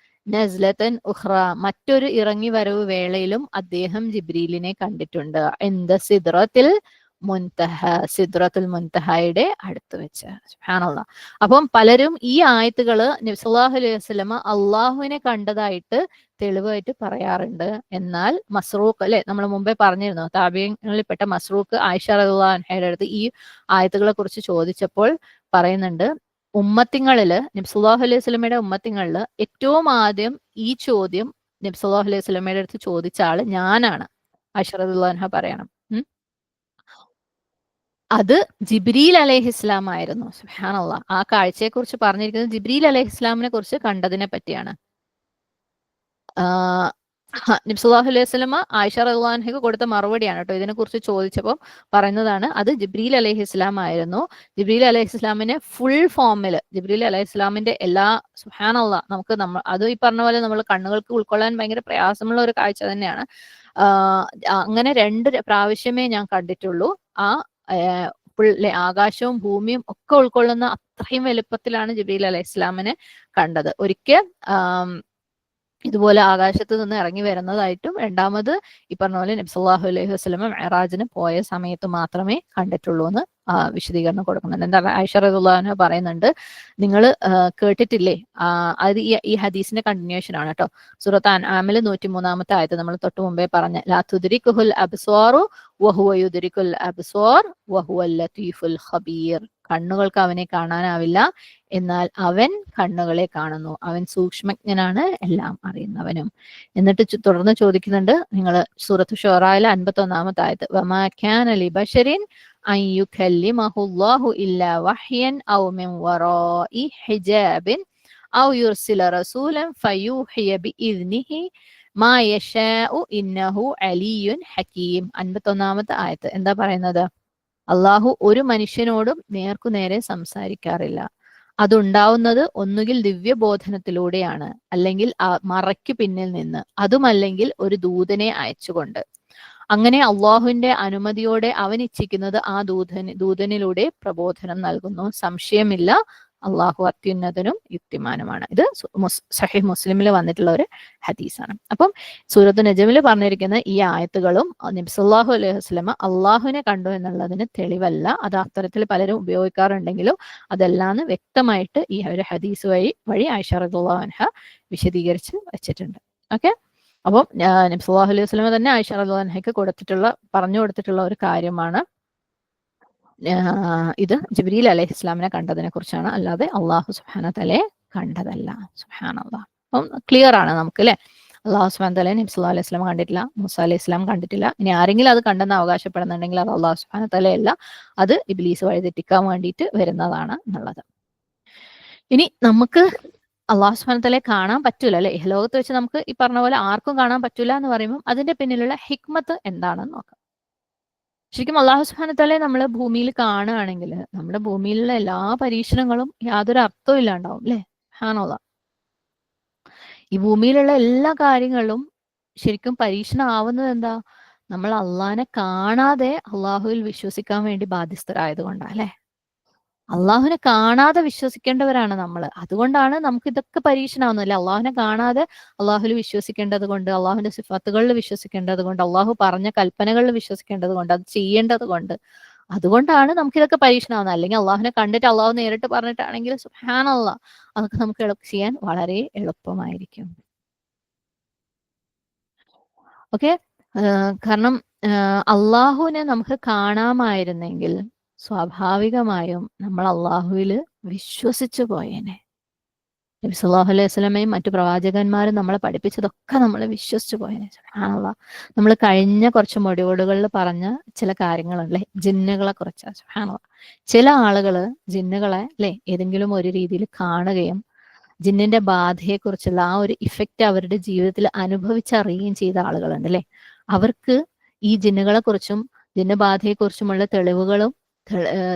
നസ്ലതൻ ഉഖ്റ, മറ്റൊരു ഇറങ്ങി വരവ് വേളയിലും അദ്ദേഹം ജിബ്രീലിനെ കണ്ടിട്ടുണ്ട്. സിദ്റത്തുൽ മുൻതഹ, സിദ്റത്തുൽ മുൻതഹയുടെ അടുത്ത് വെച്ച്. സുബ്ഹാനല്ലാഹ്. അപ്പം പലരും ഈ ആയത്തുകള് നബി സല്ലല്ലാഹു അലൈഹി വസല്ലമ അള്ളാഹുവിനെ കണ്ടതായിട്ട് തെളിവായിട്ട് പറയാറുണ്ട്. എന്നാൽ മസ്റൂഖ് അല്ലെ, നമ്മൾ മുമ്പേ പറഞ്ഞിരുന്നു, താബിഈങ്ങളിൽപ്പെട്ട മസ്റൂഖ് ആയിഷ റളിയല്ലാഹു അൻഹയുടെ അടുത്ത് ഈ ആയത്തുകളെ കുറിച്ച് ചോദിച്ചപ്പോൾ പറയുന്നുണ്ട്, ഉമ്മത്തിങ്ങളില് നബി സല്ലല്ലാഹു അലൈഹി വസല്ലമയുടെ ഉമ്മത്തിങ്ങളില് ഏറ്റവും ആദ്യം ഈ ചോദ്യം നബി സല്ലല്ലാഹു അലൈഹി വസല്ലമയുടെ അടുത്ത് ചോദിച്ച ആള് ഞാനാണ്. ആയിഷ റളിയല്ലാഹു അൻഹ പറയണം. അത് ജിബ്രീൽ അലൈഹിസ്ലാം ആയിരുന്നു. സുബ്ഹാനല്ലാഹ്. ആ കാഴ്ചയെ കുറിച്ച് പറഞ്ഞിരിക്കുന്നത് ജിബ്രീൽ അലൈഹിസ്ലാമിനെ കുറിച്ച് കണ്ടതിനെ പറ്റിയാണ്. നബി സല്ലല്ലാഹു അലൈഹി വസല്ലമ ആയിഷ റളിയല്ലാഹു അൻഹയ്ക്ക് കൊടുത്ത മറുപടിയാണ് കേട്ടോ. ഇതിനെക്കുറിച്ച് ചോദിച്ചപ്പോൾ പറയുന്നതാണ്, അത് ജിബ്രീൽ അലൈഹിസ്ലാം ആയിരുന്നു. ജിബ്രീൽ അലൈഹിസ്ലാമിനെ ഫുൾ ഫോമില്, ജിബ്രീൽ അലൈഹിസ്ലാമിന്റെ എല്ലാ, സുബ്ഹാനല്ലാഹ്, നമുക്ക് അത് ഈ പറഞ്ഞ പോലെ നമ്മൾ കണ്ണുകൾക്ക് ഉൾക്കൊള്ളാൻ ഭയങ്കര പ്രയാസമുള്ള ഒരു കാഴ്ച തന്നെയാണ്. അങ്ങനെ 2 പ്രാവശ്യമേ ഞാൻ കണ്ടിട്ടുള്ളൂ. ആ ആകാശവും ഭൂമിയും ഒക്കെ ഉൾക്കൊള്ളുന്ന അത്രയും വലുപ്പത്തിലാണ് ജിബ്രീൽ അലൈഹി ഇസ്ലാമിനെ കണ്ടത്. ഒരിക്കൽ ഇതുപോലെ ആകാശത്ത് നിന്ന് ഇറങ്ങി വരുന്നതായിട്ടും, രണ്ടാമത് ഈ പറഞ്ഞ പോലെ നബി സല്ലല്ലാഹു അലൈഹി വസല്ലമ മിഅ്റാജിന് പോയ സമയത്ത് മാത്രമേ കണ്ടിട്ടുള്ളൂ എന്ന് വിശദീകരണം കൊടുക്കുന്നുണ്ട്. എന്താ ആയിഷ റളിയല്ലാഹു അൻഹ പറയുന്നുണ്ട്, നിങ്ങൾ കേട്ടിട്ടില്ലേ, അത് ഈ ഹദീസിന്റെ കണ്ടിന്യൂഷൻ ആണ് കേട്ടോ. സൂറത്ത് അൻആമിൽ 103-ാമത്തെ ആയത്ത് നമ്മൾ തൊട്ട് മുമ്പേ പറഞ്ഞ ലാ തുദ്രികുഹുൽ അബ്സ്വാറു വഹുവ യുദ്രികുൽ അബ്സ്വാർ വഹുവൽ ലതീഫുൽ ഖബീർ, കണ്ണുകൾക്ക് അവനെ കാണാനാവില്ല, എന്നാൽ അവൻ കണ്ണുകളെ കാണുന്നു, അവൻ സൂക്ഷ്മജ്ഞനാണ്, എല്ലാം അറിയുന്നവനും. എന്നിട്ട് തുടർന്ന് ചോദിക്കുന്നുണ്ട്, നിങ്ങൾ സൂറത്ത് ഷുറായിലെ 51-ാമത്തെ ആയത്ത് വമാ കാന ലിബശരിൻ അൻ യുകല്ലിമഹുല്ലാഹു ഇല്ലാ വഹ്യൻ ഔ മിൻ വറാഇ ഹിജാബിൻ ഔ യുർസില റസൂലൻ ഫയൂഹിയ ബിഇദ്നിഹി മാ യശാഉ ഇന്നഹു അലിയുൻ ഹകീം. 51-ാമത്തെ ആയത്ത് എന്താ പറയുന്നത്? അള്ളാഹു ഒരു മനുഷ്യനോടും നേർക്കുനേരെ സംസാരിക്കാറില്ല. അതുണ്ടാവുന്നത് ഒന്നുകിൽ ദിവ്യബോധനത്തിലൂടെയാണ്, അല്ലെങ്കിൽ മറയ്ക്ക് പിന്നിൽ നിന്ന്, അതുമല്ലെങ്കിൽ ഒരു ദൂതനെ അയച്ചുകൊണ്ട്. അങ്ങനെ അള്ളാഹുവിന്റെ അനുമതിയോടെ അവൻ ഇച്ഛിക്കുന്നത് ആ ദൂതനിലൂടെ പ്രബോധനം നൽകുന്നു. സംശയമില്ല, അള്ളാഹു അത്യുന്നതനും യുക്തിമാനുമാണ്. ഇത് സഹീഹ് മുസ്ലിമിൽ വന്നിട്ടുള്ള ഒരു ഹദീസാണ്. അപ്പം സൂറത്ത് നജ്മിൽ പറഞ്ഞിരിക്കുന്ന ഈ ആയത്തുകളും നബി സല്ലല്ലാഹു അലൈഹി വസല്ലമ അള്ളാഹുവിനെ കണ്ടു എന്നുള്ളതിന് തെളിവല്ല. അത് അത്തരത്തിൽ പലരും ഉപയോഗിക്കാറുണ്ടെങ്കിലും അതെല്ലാം വ്യക്തമായിട്ട് ഈ ഒരു ഹദീസ് വഴി ആയിഷ റളിയല്ലാഹു അൻഹ വിശദീകരിച്ച് വെച്ചിട്ടുണ്ട്. ഓക്കെ, അപ്പം നബി സല്ലല്ലാഹു അലൈഹി വസല്ലമ തന്നെ ആയിഷ റളിയല്ലാഹു അൻഹയ്ക്ക് പറഞ്ഞു കൊടുത്തിട്ടുള്ള ഒരു കാര്യമാണ് ഇത് ജിബ്രീൽ അലൈഹി ഇസ്ലാമിനെ കണ്ടതിനെ കുറിച്ചാണ്, അല്ലാതെ അള്ളാഹു സുബ്ഹാനഹു വ തആലയെ കണ്ടതല്ല. സുബ്ഹാനല്ലാഹ്. അപ്പം ക്ലിയർ ആണ് നമുക്ക് അല്ലെ. അള്ളാഹു സുബ്ഹാനഹു വ തആല നബി സല്ലല്ലാഹു അലൈഹി വസല്ലം കണ്ടിട്ടില്ല, മൂസ അലൈഹി സ്വലാം കണ്ടിട്ടില്ല. ഇനി ആരെങ്കിലും അത് കണ്ടെന്ന് അവകാശപ്പെടുന്നുണ്ടെങ്കിൽ അത് അള്ളാഹു സുബ്ഹാനഹു വ തആലയല്ല, അത് ഇബ്ലീസ് വഴിതെറ്റിക്കാൻ വേണ്ടിയിട്ട് വരുന്നതാണ് എന്നുള്ളത്. ഇനി നമുക്ക് അള്ളാഹു സുബ്ഹാനഹു വ തആലയെ കാണാൻ പറ്റൂല അല്ലെ, ലോകത്ത് വെച്ച് നമുക്ക് ഈ പറഞ്ഞ പോലെ ആർക്കും കാണാൻ പറ്റൂല എന്ന് പറയുമ്പോൾ അതിന്റെ പിന്നിലുള്ള ഹിക്മത്ത് എന്താണെന്ന് നോക്കാം. ശരിക്കും അള്ളാഹു സുബ്ഹാനഹു വ തആലയെ നമ്മൾ ഭൂമിയിൽ കാണുകയാണെങ്കിൽ നമ്മുടെ ഭൂമിയിലുള്ള എല്ലാ പരീക്ഷണങ്ങളും യാതൊരു അർത്ഥവും ഇല്ലാണ്ടാവും അല്ലെ. സുബ്ഹാനല്ലാഹ്. ഈ ഭൂമിയിലുള്ള എല്ലാ കാര്യങ്ങളും ശരിക്കും പരീക്ഷണം ആവുന്നത് എന്താ? നമ്മൾ അള്ളാഹിനെ കാണാതെ അള്ളാഹുവിൽ വിശ്വസിക്കാൻ വേണ്ടി ബാധ്യസ്ഥരായത് കൊണ്ടാണ് അല്ലെ. അള്ളാഹുവിനെ കാണാതെ വിശ്വസിക്കേണ്ടവരാണ് നമ്മൾ. അതുകൊണ്ടാണ് നമുക്ക് ഇതൊക്കെ പരീക്ഷണമാവുന്നത് അല്ലെ. അള്ളാഹുവിനെ കാണാതെ അള്ളാഹുവിൽ വിശ്വസിക്കേണ്ടത് കൊണ്ട്, അള്ളാഹുവിന്റെ സിഫത്തുകളിൽ വിശ്വസിക്കേണ്ടത് കൊണ്ട്, അള്ളാഹു പറഞ്ഞ കൽപ്പനകളിൽ വിശ്വസിക്കേണ്ടത് കൊണ്ട്, അത് ചെയ്യേണ്ടത് കൊണ്ട്, അതുകൊണ്ടാണ് നമുക്കിതൊക്കെ പരീക്ഷണമാവുന്നത്. അല്ലെങ്കിൽ അള്ളാഹുവിനെ കണ്ടിട്ട് അള്ളാഹു നേരിട്ട് പറഞ്ഞിട്ടാണെങ്കിൽ സുബ്ഹാനല്ലാഹ്, അതൊക്കെ നമുക്ക് ചെയ്യാൻ വളരെ എളുപ്പമായിരിക്കും. ഓക്കെ. കാരണം അള്ളാഹുവിനെ നമുക്ക് കാണാമായിരുന്നെങ്കിൽ സ്വാഭാവികമായും നമ്മൾ അള്ളാഹുവിൽ വിശ്വസിച്ചു പോയേനെ. നബി സല്ലല്ലാഹു അലൈഹി വസല്ലമയും മറ്റു പ്രവാചകന്മാരും നമ്മളെ പഠിപ്പിച്ചതൊക്കെ നമ്മൾ വിശ്വസിച്ചു പോയേനെ. സുബ്ഹാനല്ലാഹ്. നമ്മൾ കഴിഞ്ഞ കുറച്ച് മൊഡ്യൂളുകളിൽ പറഞ്ഞ ചില കാര്യങ്ങളുണ്ടല്ലേ, ജിന്നുകളെ കുറിച്ച്. സുബ്ഹാനല്ലാഹ്. ചില ആളുകൾ ജിന്നുകളെ അല്ലെ ഏതെങ്കിലും ഒരു രീതിയിൽ കാണുകയും ജിന്നിന്റെ ബാധയെക്കുറിച്ചുള്ള ആ ഒരു ഇഫക്റ്റ് അവരുടെ ജീവിതത്തിൽ അനുഭവിച്ചറിയുകയും ചെയ്ത ആളുകളുണ്ട് അല്ലെ. അവർക്ക് ഈ ജിന്നുകളെ കുറിച്ചും ജിന്നബാധയെക്കുറിച്ചുമുള്ള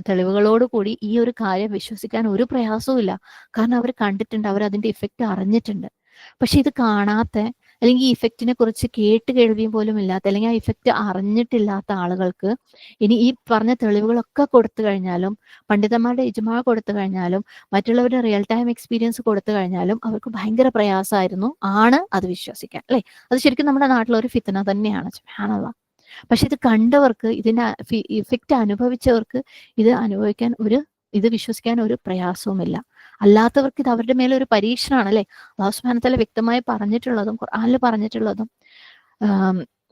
തെളിവുകളോട് കൂടി ഈ ഒരു കാര്യം വിശ്വസിക്കാൻ ഒരു പ്രയാസവും ഇല്ല. കാരണം അവർ കണ്ടിട്ടുണ്ട്, അവർ അതിന്റെ ഇഫക്റ്റ് അറിഞ്ഞിട്ടുണ്ട്. പക്ഷെ ഇത് കാണാത്ത, അല്ലെങ്കിൽ ഈ ഇഫക്റ്റിനെ കുറിച്ച് കേട്ട് കേൾവിയും പോലും ഇല്ലാത്ത, അല്ലെങ്കിൽ ആ ഇഫക്റ്റ് അറിഞ്ഞിട്ടില്ലാത്ത ആളുകൾക്ക് ഇനി ഈ പറഞ്ഞ തെളിവുകളൊക്കെ കൊടുത്തു കഴിഞ്ഞാലും, പണ്ഡിതന്മാരുടെ ഇജ്മാ കൊടുത്തു കഴിഞ്ഞാലും, മറ്റുള്ളവരുടെ റിയൽ ടൈം എക്സ്പീരിയൻസ് കൊടുത്തു കഴിഞ്ഞാലും അവർക്ക് ഭയങ്കര പ്രയാസമായിരുന്നു ആണ് അത് വിശ്വസിക്കാൻ അല്ലെ. അത് ശരിക്കും നമ്മുടെ നാട്ടിലൊരു ഫിത്ന തന്നെയാണ്. സുബ്ഹാനല്ലാഹ്. പക്ഷെ ഇത് കണ്ടവർക്ക്, ഇതിന്റെ ഇഫക്റ്റ് അനുഭവിച്ചവർക്ക് ഇത് വിശ്വസിക്കാൻ ഒരു പ്രയാസവുമില്ല. അല്ലാത്തവർക്ക് ഇത് അവരുടെ മേലെ ഒരു പരീക്ഷണമാണ് അല്ലെ. അല്ലാഹു സുബ്ഹാനഹു വ തആല വ്യക്തമായി പറഞ്ഞിട്ടുള്ളതും ഖുർആനിൽ പറഞ്ഞിട്ടുള്ളതും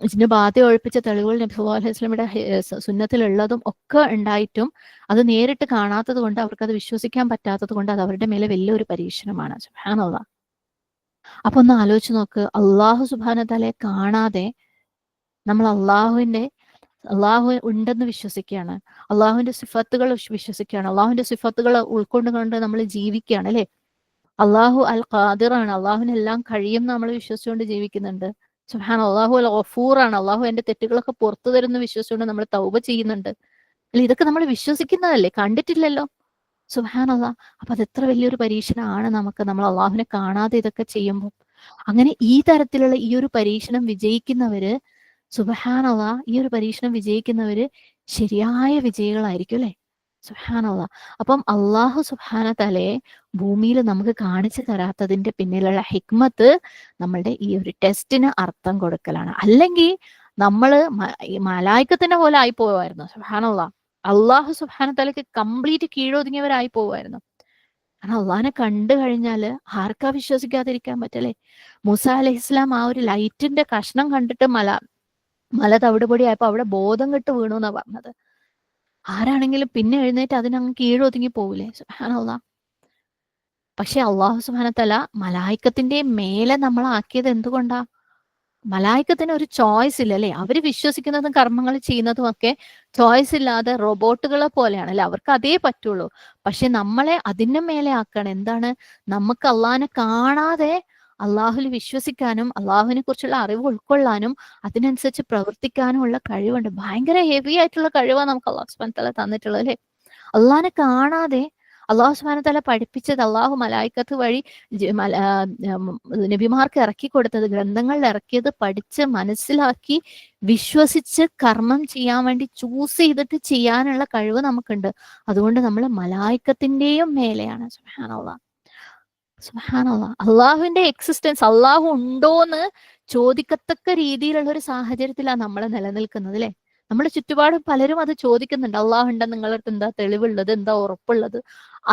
ഇതിന്റെ ബാധ ഒഴിപ്പിച്ച തെളിവുകൾ നബി സല്ലല്ലാഹു അലൈഹി വസല്ലമയുടെ സുന്നത്തിലുള്ളതും ഒക്കെ ഉണ്ടായിട്ടും അത് നേരിട്ട് കാണാത്തത് കൊണ്ട്, അവർക്ക് അത് വിശ്വസിക്കാൻ പറ്റാത്തത് കൊണ്ട് അത് അവരുടെ മേലെ വലിയൊരു പരീക്ഷണമാണ്. സുബ്ഹാനല്ലാഹ്. അപ്പൊ ഒന്ന് ആലോചിച്ച് നോക്ക്, അള്ളാഹു സുബ്ഹാനഹു വ തആലയെ കാണാതെ നമ്മൾ അള്ളാഹു ഉണ്ടെന്ന് വിശ്വസിക്കുകയാണ്, അള്ളാഹുവിന്റെ സിഫത്തുകൾ വിശ്വസിക്കുകയാണ്, അള്ളാഹുവിന്റെ സിഫത്തുകൾ ഉൾക്കൊണ്ടുകൊണ്ട് നമ്മൾ ജീവിക്കുകയാണ് അല്ലെ. അള്ളാഹു അൽ ഖാദിറാണ്, അള്ളാഹുവിന് എല്ലാം കഴിയും നമ്മൾ വിശ്വസിച്ചുകൊണ്ട് ജീവിക്കുന്നുണ്ട്. സുബ്ഹാൻ അള്ളാഹു അൽ ഗഫൂറാണ്, അള്ളാഹു എന്റെ തെറ്റുകളൊക്കെ പുറത്തു തരുന്ന വിശ്വസിച്ചുകൊണ്ട് നമ്മൾ തൗബ ചെയ്യുന്നുണ്ട് അല്ലെ. ഇതൊക്കെ നമ്മൾ വിശ്വസിക്കുന്നതല്ലേ, കണ്ടിട്ടില്ലല്ലോ. സുബ്ഹാൻ അള്ളാഹ്. അപ്പൊ അത് എത്ര വലിയൊരു പരീക്ഷണമാണ് നമുക്ക്, നമ്മൾ അള്ളാഹുവിനെ കാണാതെ ഇതൊക്കെ ചെയ്യുമ്പോൾ. അങ്ങനെ ഈ തരത്തിലുള്ള ഈ ഒരു പരീക്ഷണം വിജയിക്കുന്നവര്, സുബ്ഹാനല്ലാഹ്, ഈ ഒരു പരീക്ഷണം വിജയിക്കുന്നവര് ശരിയായ വിജയികളായിരിക്കും അല്ലെ. സുബ്ഹാനല്ലാഹ്. അപ്പം അള്ളാഹു സുബ്ഹാനഹു തആലയെ ഭൂമിയിൽ നമുക്ക് കാണിച്ചു തരാത്തതിന്റെ പിന്നിലുള്ള ഹിക്മത്ത് നമ്മളുടെ ഈ ഒരു ടെസ്റ്റിന് അർത്ഥം കൊടുക്കലാണ്. അല്ലെങ്കിൽ നമ്മള് മലായിക്കത്തിനെ പോലെ ആയി പോവായിരുന്നു. സുബ്ഹാനല്ലാഹ്. അള്ളാഹു സുബ്ഹാനഹു തആലയ്ക്ക് കംപ്ലീറ്റ് കീഴൊതുങ്ങിയവരായി പോവായിരുന്നു. കാരണം അള്ളാഹിനെ കണ്ടു കഴിഞ്ഞാല് ആർക്കാ വിശ്വസിക്കാതിരിക്കാൻ പറ്റല്ലേ. മൂസ അലൈഹിസ്സലാം ആ ഒരു ലൈറ്റിന്റെ കഷ്ണം കണ്ടിട്ട് മല തവിടുപൊടിയായപ്പോ അവിടെ ബോധം കെട്ട് വീണു എന്നാ പറഞ്ഞത്. ആരാണെങ്കിലും പിന്നെ എഴുന്നേറ്റ് അതിനങ്ങ് കീഴൊതുങ്ങി പോകൂലേ. സുബ്ഹാനല്ലാഹ്. പക്ഷെ അള്ളാഹു സുബ്ഹാനഹു തആല മലായിക്കത്തിന്റെ മേലെ നമ്മളാക്കിയത് എന്തുകൊണ്ടാ? മലായിക്കത്തിന് ഒരു ചോയ്സ് ഇല്ല അല്ലെ. അവര് വിശ്വസിക്കുന്നതും കർമ്മങ്ങൾ ചെയ്യുന്നതും ഒക്കെ ചോയ്സ് ഇല്ലാതെ റോബോട്ടുകളെ പോലെയാണ് അല്ലെ. അവർക്ക് അതേ പറ്റുള്ളൂ. പക്ഷെ നമ്മളെ അതിന്റെ മേലെ ആക്കണം. എന്താണ്? നമുക്ക് അള്ളാഹിനെ കാണാതെ അള്ളാഹുൽ വിശ്വസിക്കാനും അള്ളാഹുവിനെ കുറിച്ചുള്ള അറിവ് ഉൾക്കൊള്ളാനും അതിനനുസരിച്ച് പ്രവർത്തിക്കാനും ഉള്ള കഴിവുണ്ട്. ഭയങ്കര ഹെവി ആയിട്ടുള്ള കഴിവാണ് നമുക്ക് അള്ളാഹു സുബ്ഹാനഹു തആല തന്നിട്ടുള്ളത് അല്ലെ. അള്ളാഹിനെ കാണാതെ അള്ളാഹു സുബ്ഹാനഹു തആല പഠിപ്പിച്ചത്, അള്ളാഹു മലായിക്കത്ത് വഴി നബിമാർക്ക് ഇറക്കി കൊടുത്തത്, ഗ്രന്ഥങ്ങളിൽ ഇറക്കിയത് പഠിച്ച് മനസ്സിലാക്കി വിശ്വസിച്ച് കർമ്മം ചെയ്യാൻ വേണ്ടി ചൂസ് ചെയ്തിട്ട് ചെയ്യാനുള്ള കഴിവ് നമുക്കുണ്ട്. അതുകൊണ്ട് നമ്മൾ മലായിക്കത്തിന്റെയും മേലെയാണ്. സുബ്ഹാനല്ലാഹ്. സുബ്ഹാനല്ലാഹ്. അള്ളാഹുവിന്റെ എക്സിസ്റ്റൻസ്, അള്ളാഹു ഉണ്ടോന്ന് ചോദിക്കത്തക്ക രീതിയിലുള്ള ഒരു സാഹചര്യത്തിലാണ് നമ്മൾ നിലനിൽക്കുന്നത് അല്ലെ. നമ്മുടെ ചുറ്റുപാടും പലരും അത് ചോദിക്കുന്നുണ്ട്. അള്ളാഹു ഉണ്ടെന്ന് നിങ്ങളുടെ അടുത്ത് എന്താ തെളിവുള്ളത്, എന്താ ഉറപ്പുള്ളത്?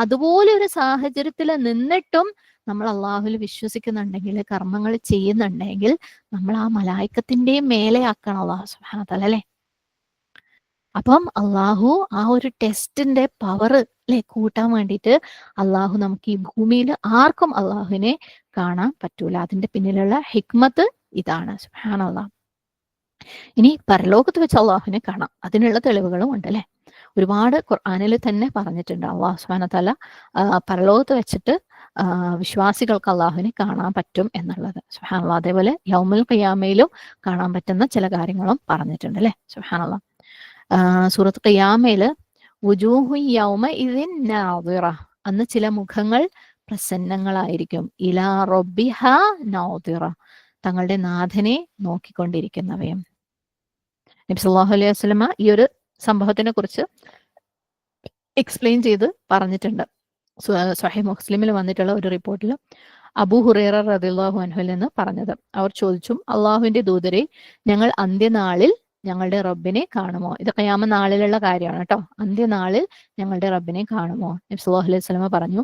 അതുപോലെ ഒരു സാഹചര്യത്തിൽ നിന്നിട്ടും നമ്മൾ അള്ളാഹുവിൽ വിശ്വസിക്കുന്നുണ്ടെങ്കിൽ, കർമ്മങ്ങൾ ചെയ്യുന്നുണ്ടെങ്കിൽ, നമ്മൾ ആ മലായിക്കത്തിന്റെയും മേലെ ആക്കണം അള്ളാഹു സുബ്ഹാനഹു വ തആല അല്ലെ. അപ്പം അള്ളാഹു ആ ഒരു ടെസ്റ്റിന്റെ പവർ അല്ലെ, കൂട്ടാൻ വേണ്ടിയിട്ട് അള്ളാഹു നമുക്ക് ഈ ഭൂമിയിൽ ആർക്കും അള്ളാഹുവിനെ കാണാൻ പറ്റൂല. അതിന്റെ പിന്നിലുള്ള ഹിക്മത്ത് ഇതാണ്. സുബ്ഹാനല്ലാഹ്. ഇനി പരലോകത്ത് വെച്ച് അള്ളാഹുവിനെ കാണാം, അതിനുള്ള തെളിവുകളും ഉണ്ട് അല്ലെ. ഒരുപാട് ഖുർആനിൽ തന്നെ പറഞ്ഞിട്ടുണ്ട് അള്ളാഹു സുബ്ഹാനഹു തആല പരലോകത്ത് വെച്ചിട്ട് വിശ്വാസികൾക്ക് അള്ളാഹുവിനെ കാണാൻ പറ്റും എന്നുള്ളത്. സുബ്ഹാനല്ലാഹ്. അതേപോലെ യൗമുൽ ഖിയാമയിലും കാണാൻ പറ്റുന്ന ചില കാര്യങ്ങളും പറഞ്ഞിട്ടുണ്ട് അല്ലെ. സുബ്ഹാനല്ലാഹ്. സൂറത്ത് ഖിയാമയില് വുജൂഹു യൗമഇദിൻ നാദിറ, അന്ന് ചില മുഖങ്ങൾ പ്രസന്നങ്ങളായിരിക്കും. ഇലാ റബ്ബിഹ നാദിറ, തങ്ങളുടെ നാഥനെ നോക്കിക്കൊണ്ടിരിക്കുന്നവയും. നബി സല്ലല്ലാഹു അലൈഹി വസല്ലമ ഈ ഒരു സംഭവത്തിനെ കുറിച്ച് എക്സ്പ്ലെയിൻ ചെയ്ത് പറഞ്ഞിട്ടുണ്ട്. സ്വഹീഹ് മുസ്ലിമിൽ വന്നിട്ടുള്ള ഒരു റിപ്പോർട്ടിൽ അബൂ ഹുറൈറ റളിയല്ലാഹു അൻഹുവിൽ നിന്ന് പറഞ്ഞത്, അവർ ചോദിച്ചു, അള്ളാഹുവിന്റെ ദൂതരെ, ഞങ്ങൾ അന്ത്യനാളിൽ ഞങ്ങളുടെ റബ്ബിനെ കാണുമോ? ഇത് ഖിയാമത്ത് നാളിലുള്ള കാര്യമാണ് കേട്ടോ. അന്ത്യനാളിൽ ഞങ്ങളുടെ റബ്ബിനെ കാണുമോ? നബി സല്ലല്ലാഹു അലൈഹി വസല്ലമ പറഞ്ഞു,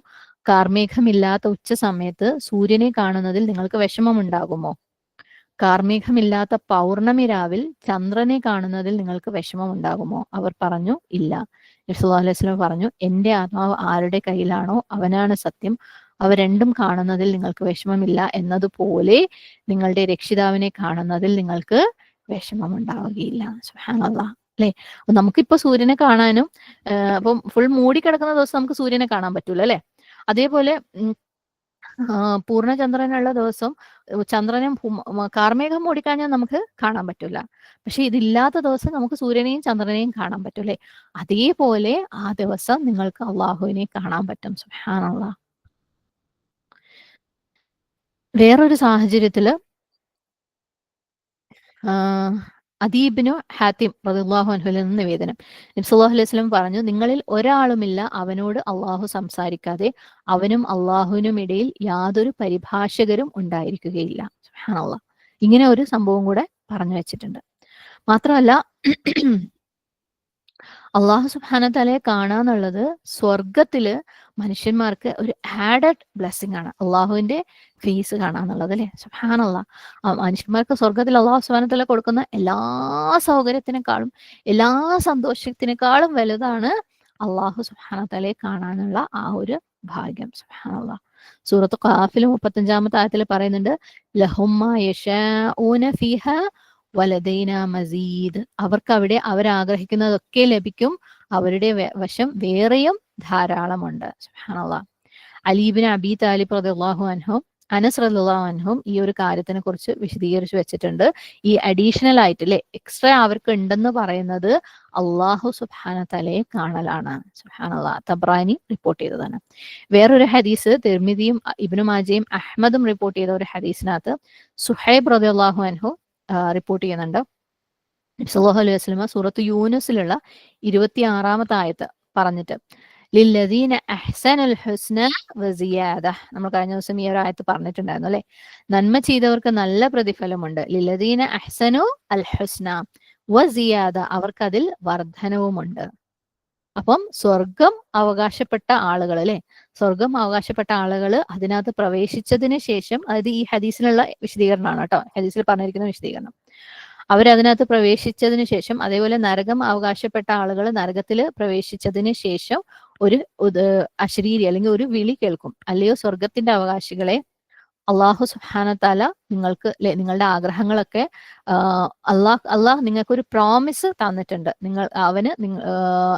കാർമേഘമില്ലാത്ത ഉച്ച സമയത്ത് സൂര്യനെ കാണുന്നതിൽ നിങ്ങൾക്ക് വിഷമമുണ്ടാകുമോ? കാർമേഘമില്ലാത്ത പൗർണമി രാവിൽ ചന്ദ്രനെ കാണുന്നതിൽ നിങ്ങൾക്ക് വിഷമമുണ്ടാകുമോ? അവർ പറഞ്ഞു, ഇല്ല. നബി സല്ലല്ലാഹു അലൈഹി വസല്ലം പറഞ്ഞു, എന്റെ ആത്മാവ് ആരുടെ കയ്യിലാണോ അവനാണ് സത്യം, അവ രണ്ടും കാണുന്നതിൽ നിങ്ങൾക്ക് വിഷമമില്ല എന്നതുപോലെ നിങ്ങളുടെ രക്ഷിതാവിനെ കാണുന്നതിൽ നിങ്ങൾക്ക് വിഷമമുണ്ടാവുകയില്ല. സുബ്ഹാനല്ലാഹ്. അല്ലെ, നമുക്കിപ്പോ സൂര്യനെ കാണാനും അപ്പം ഫുൾ മൂടി കിടക്കുന്ന ദിവസം നമുക്ക് സൂര്യനെ കാണാൻ പറ്റൂല അല്ലെ. അതേപോലെ പൂർണ്ണചന്ദ്രനുള്ള ദിവസം ചന്ദ്രനും കാർമേഘം മൂടിക്കഴിഞ്ഞാൽ നമുക്ക് കാണാൻ പറ്റില്ല. പക്ഷെ ഇതില്ലാത്ത ദിവസം നമുക്ക് സൂര്യനെയും ചന്ദ്രനെയും കാണാൻ പറ്റും അല്ലെ. അതേപോലെ ആ ദിവസം നിങ്ങൾക്ക് അള്ളാഹുവിനെ കാണാൻ പറ്റും. സുബ്ഹാനല്ലാഹ്. വേറൊരു സാഹചര്യത്തില് അദീബിനു ഹാത്തിം റളിയല്ലാഹു അൻഹുവിൽ നിന്ന് നിവേദനം, നബി സല്ലല്ലാഹു അലൈഹി വസല്ലം പറഞ്ഞു, നിങ്ങളിൽ ഒരാളുമില്ല അവനോട് അള്ളാഹു സംസാരിക്കാതെ അവനും അള്ളാഹുവിനും ഇടയിൽ യാതൊരു പരിഭാഷകരും ഉണ്ടായിരിക്കുകയില്ല. സുബ്ഹാനല്ലാഹ്. ഇങ്ങനെ ഒരു സംഭവം കൂടെ പറഞ്ഞു വെച്ചിട്ടുണ്ട്. മാത്രമല്ല അള്ളാഹു സുബ്ഹാനഹു തആലയെ കാണാന്നുള്ളത് സ്വർഗത്തില് മനുഷ്യന്മാർക്ക് ഒരു ആഡഡ് ബ്ലെസ്സിങ് ആണ്. അള്ളാഹുവിന്റെ ഫേസ് കാണാന്നുള്ളത് അല്ലെ. സുബ്ഹാനല്ലാഹ്. മനുഷ്യന്മാർക്ക് സ്വർഗത്തിൽ അള്ളാഹു സുബ്ഹാനഹു തആല കൊടുക്കുന്ന എല്ലാ സൗകര്യത്തിനേക്കാളും എല്ലാ സന്തോഷത്തിനേക്കാളും വലുതാണ് അള്ളാഹു സുബ്ഹാനഹു തആലയെ കാണാനുള്ള ആ ഒരു ഭാഗ്യം. സുബ്ഹാനല്ലാഹ്. സൂറത്ത് ഖാഫിൽ 35-ാമത്തെ ആയത്തിൽ പറയുന്നുണ്ട്, ലഹും മാ യശാഊന ഫീഹാ വലദൈന മസീദ്, അവർക്ക് അവിടെ അവരാഗ്രഹിക്കുന്നതൊക്കെ ലഭിക്കും, അവരുടെ വശം വേറെയും ധാരാളമുണ്ട്. സുബ്ഹാനല്ലാഹ്. അലി ഇബ്നു അബീ താലിബ് റളിയല്ലാഹു അൻഹു, അനസ് റളിയല്ലാഹു അൻഹും ഈ ഒരു കാര്യത്തിനെ കുറിച്ച് വിശദീകരിച്ച് വെച്ചിട്ടുണ്ട്. ഈ അഡീഷണൽ ആയിട്ട് അല്ലെ, എക്സ്ട്രാ അവർക്ക് ഉണ്ടെന്ന് പറയുന്നത് അള്ളാഹു സുബ്ഹാനഹു തആലയെ കാണലാണ്. സുബ്ഹാനല്ലാഹ്. തബ്രാനി റിപ്പോർട്ട് ചെയ്തതാണ്. വേറൊരു ഹദീസ് തിർമിദിയും ഇബ്നു മാജയും അഹ്മദും റിപ്പോർട്ട് ചെയ്ത ഒരു ഹദീസിനകത്ത് സുഹൈബ് റളിയല്ലാഹു അൻഹു റിപ്പോർട്ട് ചെയ്യുന്നുണ്ട്. നബി സല്ലല്ലാഹു അലൈഹി വസല്ലം സൂറത്ത് യൂനുസിലുള്ള 26-ാമത്തെ ആയത്ത് പറഞ്ഞിട്ട്, ലില്ലദീന അഹ്സനുൽ ഹുസ്ന വസിയാദ, നമ്മൾ കഴിഞ്ഞ ദിവസം ഈ ഒരു ആയത്ത് പറഞ്ഞിട്ടുണ്ടായിരുന്നു അല്ലെ. നന്മ ചെയ്തവർക്ക് നല്ല പ്രതിഫലമുണ്ട്. ലില്ലദീന അഹ്സനു അൽ ഹുസ്ന വസിയാദ, അവർക്കതിൽ വർധനവുമുണ്ട്. അപ്പം സ്വർഗം അവകാശപ്പെട്ട ആളുകൾ അല്ലെ, സ്വർഗം അവകാശപ്പെട്ട ആളുകൾ അതിനകത്ത് പ്രവേശിച്ചതിന് ശേഷം, അതായത് ഈ ഹദീസിലുള്ള വിശദീകരണമാണ് കേട്ടോ, ഹദീസിൽ പറഞ്ഞിരിക്കുന്ന വിശദീകരണം, അവരതിനകത്ത് പ്രവേശിച്ചതിന് ശേഷം, അതേപോലെ നരകം അവകാശപ്പെട്ട ആളുകൾ നരകത്തിൽ പ്രവേശിച്ചതിന് ശേഷം ഒരു അശരീരി അല്ലെങ്കിൽ ഒരു വിളി കേൾക്കും, അല്ലയോ സ്വർഗത്തിന്റെ അവകാശികളെ, അള്ളാഹു സുബ്ഹാനഹു തആല നിങ്ങൾക്ക് നിങ്ങളുടെ ആഗ്രഹങ്ങളൊക്കെ അള്ളാഹ് നിങ്ങൾക്കൊരു പ്രോമിസ് തന്നിട്ടുണ്ട്. അവന്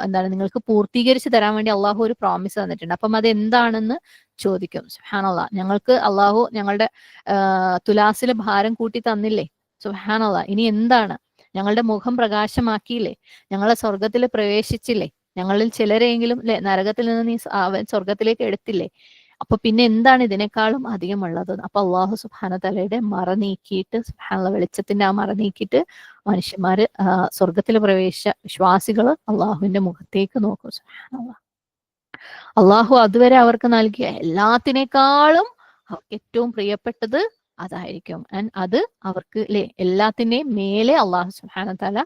എന്താണ് നിങ്ങൾക്ക് പൂർത്തീകരിച്ച് തരാൻ വേണ്ടി അള്ളാഹു ഒരു പ്രോമിസ് തന്നിട്ടുണ്ട്. അപ്പം അത് എന്താണെന്ന് ചോദിക്കും. സുബ്ഹാനല്ലാഹ്. ഞങ്ങൾക്ക് അള്ളാഹു ഞങ്ങളുടെ തുലാസിലെ ഭാരം കൂട്ടി തന്നില്ലേ? സുബ്ഹാനല്ലാഹ്. ഇനി എന്താണ്? ഞങ്ങളുടെ മുഖം പ്രകാശമാക്കിയില്ലേ? ഞങ്ങളെ സ്വർഗത്തിൽ പ്രവേശിച്ചില്ലേ? ഞങ്ങളിൽ ചിലരെങ്കിലും നരകത്തിൽ നിന്ന് നീ സ്വർഗത്തിലേക്ക് എടുത്തില്ലേ? അപ്പൊ പിന്നെ എന്താണ് ഇതിനേക്കാളും അധികമുള്ളത്? അപ്പൊ അള്ളാഹു സുബ്ഹാനഹു തആലയുടെ മറ നീക്കിയിട്ട്, സുബ്ഹാനല്ലാഹ്, വെളിച്ചത്തിന്റെ ആ മറ നീക്കിയിട്ട് മനുഷ്യന്മാര് സ്വർഗത്തിൽ പ്രവേശിച്ച വിശ്വാസികൾ അള്ളാഹുവിന്റെ മുഖത്തേക്ക് നോക്കും. സുബ്ഹാനല്ലാഹ്. അള്ളാഹു അതുവരെ അവർക്ക് നൽകിയ എല്ലാത്തിനേക്കാളും അവർക്ക് ഏറ്റവും പ്രിയപ്പെട്ടത് അതായിരിക്കും. അത് അവർക്ക് എല്ലാത്തിന്റെയും മേലെ അള്ളാഹു സുബ്ഹാനഹു തആല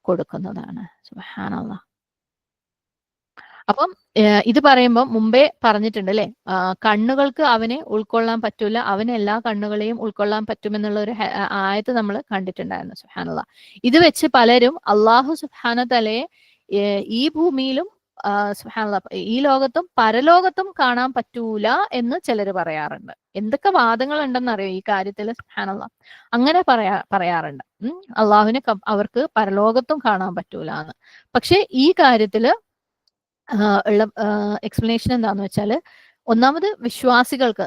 കൊടുക്കുന്നതാണ്. സുബ്ഹാനല്ലാഹ്. അപ്പം ഇത് പറയുമ്പോൾ മുമ്പേ പറഞ്ഞിട്ടുണ്ട് അല്ലെ, കണ്ണുകൾക്ക് അവനെ ഉൾക്കൊള്ളാൻ പറ്റൂല, അവന് എല്ലാ കണ്ണുകളെയും ഉൾക്കൊള്ളാൻ പറ്റുമെന്നുള്ള ഒരു ആയത്ത് നമ്മൾ കണ്ടിട്ടുണ്ടായിരുന്നു. സുബ്ഹാനല്ലാഹ്. ഇത് വെച്ച് പലരും അള്ളാഹു സുബ്ഹാനഹു തആലയെ ഈ ഭൂമിയിലും സുബ്ഹാനല്ലാഹ്, ഈ ലോകത്തും പരലോകത്തും കാണാൻ പറ്റൂല എന്ന് ചിലർ പറയാറുണ്ട്. എന്തൊക്കെ വാദങ്ങൾ ഉണ്ടെന്നറിയോ ഈ കാര്യത്തിൽ? സുബ്ഹാനല്ലാഹ്, അങ്ങനെ പറയാറുണ്ട്. അള്ളാഹുവിനെ അവർക്ക് പരലോകത്തും കാണാൻ പറ്റൂല എന്ന്. പക്ഷെ ഈ കാര്യത്തില് ഉള്ള എക്സ്പ്ലനേഷൻ എന്താന്ന് വെച്ചാൽ, ഒന്നാമത് വിശ്വാസികൾക്ക്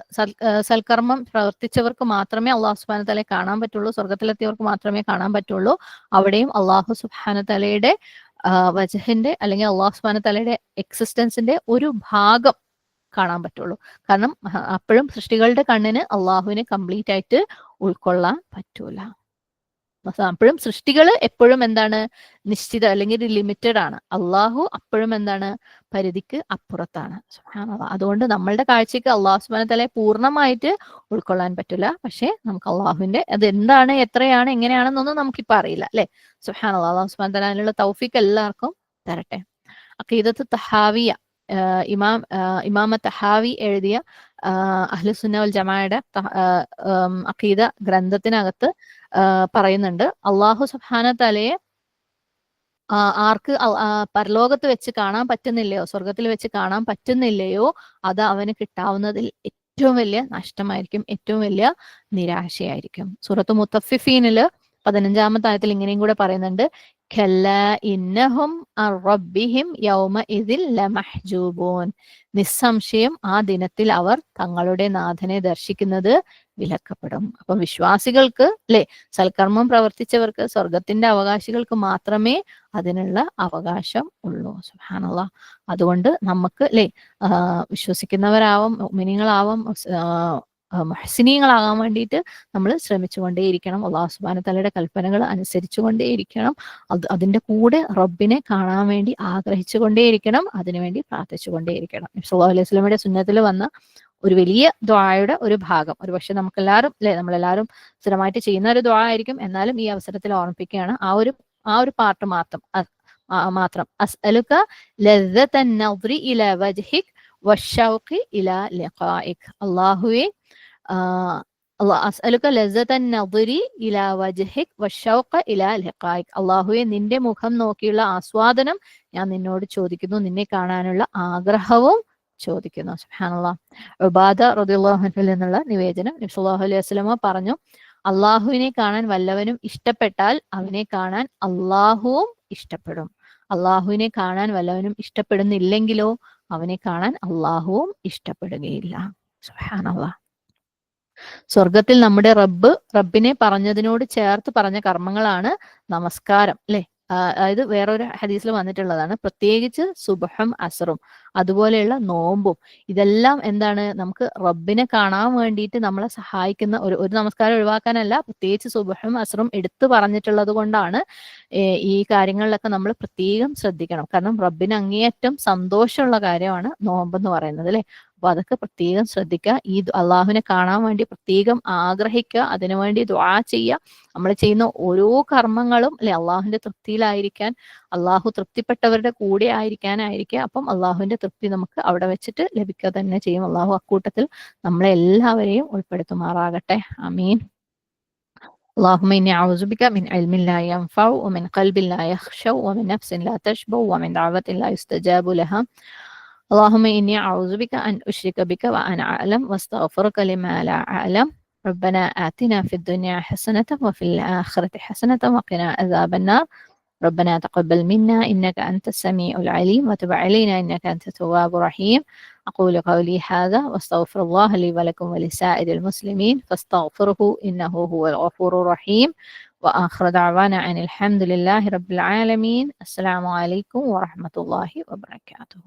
സൽക്കർമ്മം പ്രവർത്തിച്ചവർക്ക് മാത്രമേ അള്ളാഹു സുബ്ഹാനഹു തആലയെ കാണാൻ പറ്റുള്ളൂ, സ്വർഗത്തിലെത്തിയവർക്ക് മാത്രമേ കാണാൻ പറ്റുള്ളൂ. അവിടെയും അള്ളാഹു സുബ്ഹാനഹു തആലയുടെ വജഹിന്റെ അല്ലെങ്കിൽ അള്ളാഹു സുബ്ഹാനഹു തആലയുടെ എക്സിസ്റ്റൻസിന്റെ ഒരു ഭാഗം കാണാൻ പറ്റുള്ളൂ. കാരണം അപ്പോഴും സൃഷ്ടികളുടെ കണ്ണിന് അള്ളാഹുവിനെ കംപ്ലീറ്റ് ആയിട്ട് ഉൾക്കൊള്ളാൻ പറ്റൂല. അപ്പോഴും സൃഷ്ടികൾ എപ്പോഴും എന്താണ്, നിശ്ചിത അല്ലെങ്കിൽ ലിമിറ്റഡ് ആണ്. അള്ളാഹു അപ്പോഴും എന്താണ്, പരിധിക്ക് അപ്പുറത്താണ്. സുബ്ഹാനല്ലാഹ്. അതുകൊണ്ട് നമ്മളുടെ കാഴ്ചക്ക് അള്ളാഹു സുബ്ഹാനഹു തആലയെ പൂർണ്ണമായിട്ട് ഉൾക്കൊള്ളാൻ പറ്റില്ല. പക്ഷെ നമുക്ക് അള്ളാഹുവിന്റെ അത് എന്താണ്, എത്രയാണ്, എങ്ങനെയാണെന്നൊന്നും നമുക്കിപ്പോൾ അറിയില്ല, അല്ലെ? സുബ്ഹാനല്ലാഹ്. അള്ളാഹു സുബ്ഹാനഹു തആല അതിനുള്ള തൗഫീഖ് എല്ലാവർക്കും തരട്ടെ. അഖീദത്ത് തഹാവിയ, ഇമാമ തഹാവി എഴുതിയ അഹ്ലുസുന്ന വൽ ജമാഅയുടെ അഖീദ ഗ്രന്ഥത്തിനകത്ത് പറയുന്നുണ്ട്, അള്ളാഹു സുബ്ഹാനഹു തആലയെ ആർക്ക് പരലോകത്ത് വെച്ച് കാണാൻ പറ്റുന്നില്ലയോ, സ്വർഗത്തിൽ വെച്ച് കാണാൻ പറ്റുന്നില്ലയോ, അത് അവന് കിട്ടാവുന്നതിൽ ഏറ്റവും വലിയ നഷ്ടമായിരിക്കും, ഏറ്റവും വലിയ നിരാശയായിരിക്കും. സൂറത്ത് മുത്തഫിഫീനില് 15-ാമത്തെ ആയത്തിൽ ഇങ്ങനെയും കൂടെ പറയുന്നുണ്ട്, ഇന്നഹും അൻ റബ്ബിഹിം യൗമഇദിൻ ലമഹ്ജൂബൂൻ. നിസ്സംശയം ആ ദിനത്തിൽ അവർ തങ്ങളുടെ നാഥനെ ദർശിക്കുന്നത് വിലക്കപ്പെടും. അപ്പം വിശ്വാസികൾക്ക്, അല്ലെ, സൽക്കർമ്മം പ്രവർത്തിച്ചവർക്ക്, സ്വർഗത്തിന്റെ അവകാശികൾക്ക് മാത്രമേ അതിനുള്ള അവകാശം ഉള്ളൂ. സുബ്ഹാനല്ലാഹ്. അതുകൊണ്ട് നമുക്ക്, അല്ലെ, വിശ്വസിക്കുന്നവരാവാം, മുഅ്മിനീങ്ങളാവാം, മുഹ്സിനീങ്ങളാകാൻ വേണ്ടിയിട്ട് നമ്മൾ ശ്രമിച്ചുകൊണ്ടേയിരിക്കണം. അല്ലാഹു സുബ്ഹാനഹു തആലയുടെ കൽപ്പനകൾ അനുസരിച്ചുകൊണ്ടേയിരിക്കണം. അതിന്റെ കൂടെ റബ്ബിനെ കാണാൻ വേണ്ടി ആഗ്രഹിച്ചുകൊണ്ടേയിരിക്കണം, അതിനുവേണ്ടി പ്രാർത്ഥിച്ചുകൊണ്ടേയിരിക്കണം. നബി സല്ലല്ലാഹു അലൈഹി വസല്ലമയുടെ സുന്നത്തിൽ വന്ന ഒരു വലിയ ദുആയുടെ ഒരു ഭാഗം, ഒരു പക്ഷെ നമുക്കെല്ലാവരും, അല്ലെ, നമ്മളെല്ലാവരും സ്ഥിരമായിട്ട് ചെയ്യുന്ന ഒരു ദുആ ആയിരിക്കും, എന്നാലും ഈ അവസരത്തിൽ ഓർമ്മിപ്പിക്കുകയാണ് ആ ഒരു പാർട്ട് മാത്രം. അസ്അലുക ലദ്ദതൻ നദ്രി ഇലാ വജ്ഹിക് വശൗഖി ഇലാ ലിഖാഇക്. അല്ലാഹുവേ, അസ്അലുക ലദ്ദതൻ നദ്രി ഇലാ വജ്ഹിക് വശൗഖ ഇലാ ലിഖാഇക്. അല്ലാഹുവേ, നിന്റെ മുഖം നോക്കിയുള്ള ആസ്വാദനം ഞാൻ നിന്നോട് ചോദിക്കുന്നു, നിന്നെ കാണാനുള്ള ആഗ്രഹവും ചോദിക്കുന്നു. സുബ്ഹാനല്ലാഹ്. ഉബാദ റളിയല്ലാഹു അൻഹു എന്നുള്ള നിവേദനം, നബി സല്ലല്ലാഹു അലൈഹി വസല്ലമ പറഞ്ഞു, അള്ളാഹുവിനെ കാണാൻ വല്ലവനും ഇഷ്ടപ്പെട്ടാൽ അവനെ കാണാൻ അള്ളാഹുവും ഇഷ്ടപ്പെടും. അള്ളാഹുവിനെ കാണാൻ വല്ലവനും ഇഷ്ടപ്പെടുന്നില്ലെങ്കിലോ അവനെ കാണാൻ അള്ളാഹുവും ഇഷ്ടപ്പെടുകയില്ല. സുബ്ഹാനല്ലാഹ്. സ്വർഗത്തിൽ നമ്മുടെ റബ്ബിനെ പറഞ്ഞതിനോട് ചേർത്ത് പറഞ്ഞ കർമ്മങ്ങളാണ് നമസ്കാരം, അല്ലെ? അതായത് വേറൊരു ഹദീസിൽ വന്നിട്ടുള്ളതാണ്, പ്രത്യേകിച്ച് സുബ്ഹും അസറും അതുപോലെയുള്ള നോമ്പും. ഇതെല്ലാം എന്താണ്, നമുക്ക് റബ്ബിനെ കാണാൻ വേണ്ടിയിട്ട് നമ്മളെ സഹായിക്കുന്ന ഒരു നമസ്കാരം ഒഴിവാക്കാനല്ല, പ്രത്യേകിച്ച് സുബ്ഹും അസറും എടുത്തു പറഞ്ഞിട്ടുള്ളത് കൊണ്ടാണ് ഈ കാര്യങ്ങളിലൊക്കെ നമ്മൾ പ്രത്യേകം ശ്രദ്ധിക്കണം. കാരണം റബ്ബിന് അങ്ങേയറ്റം സന്തോഷമുള്ള കാര്യമാണ് നോമ്പെന്ന് പറയുന്നത്, അല്ലെ? അപ്പൊ അതൊക്കെ പ്രത്യേകം ശ്രദ്ധിക്കുക. ഈ അള്ളാഹുവിനെ കാണാൻ വേണ്ടി പ്രത്യേകം ആഗ്രഹിക്കുക, അതിനുവേണ്ടി ദുആ ചെയ്യുക. നമ്മൾ ചെയ്യുന്ന ഓരോ കർമ്മങ്ങളും, അല്ലെ, അള്ളാഹുവിന്റെ തൃപ്തിയിലായിരിക്കാൻ, അള്ളാഹു തൃപ്തിപ്പെട്ടവരുടെ കൂടെ ആയിരിക്കാനായിരിക്കുക. അപ്പം അള്ളാഹുവിന്റെ തൃപ്തി നമുക്ക് അവിടെ വെച്ചിട്ട് ലഭിക്കുക തന്നെ ചെയ്യും. അള്ളാഹു അക്കൂട്ടത്തിൽ നമ്മളെ എല്ലാവരെയും ഉൾപ്പെടുത്തുമാറാകട്ടെ. ആമീൻ. اللهم إني أعوذ بك من علم لا ينفع ومن قلب لا يخشع ومن نفس لا تشبع ومن دعوة لا يستجاب لها. اللهم إني أعوذ بك أن أشرك بك وأنا أعلم واستغفرك لما لا أعلم. ربنا آتنا في الدنيا حسنة وفي الآخرة حسنة وقنا عذاب النار. ربنا تقبل منا إنك أنت السميع العليم وتب علينا إنك أنت التواب الرحيم. أقول قولي هذا واستغفر الله لي ولكم ولسائر المسلمين فاستغفره إنه هو الغفور الرحيم. وآخر دعوانا أن الحمد لله رب العالمين. السلام عليكم ورحمة الله وبركاته.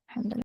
الحمد لله.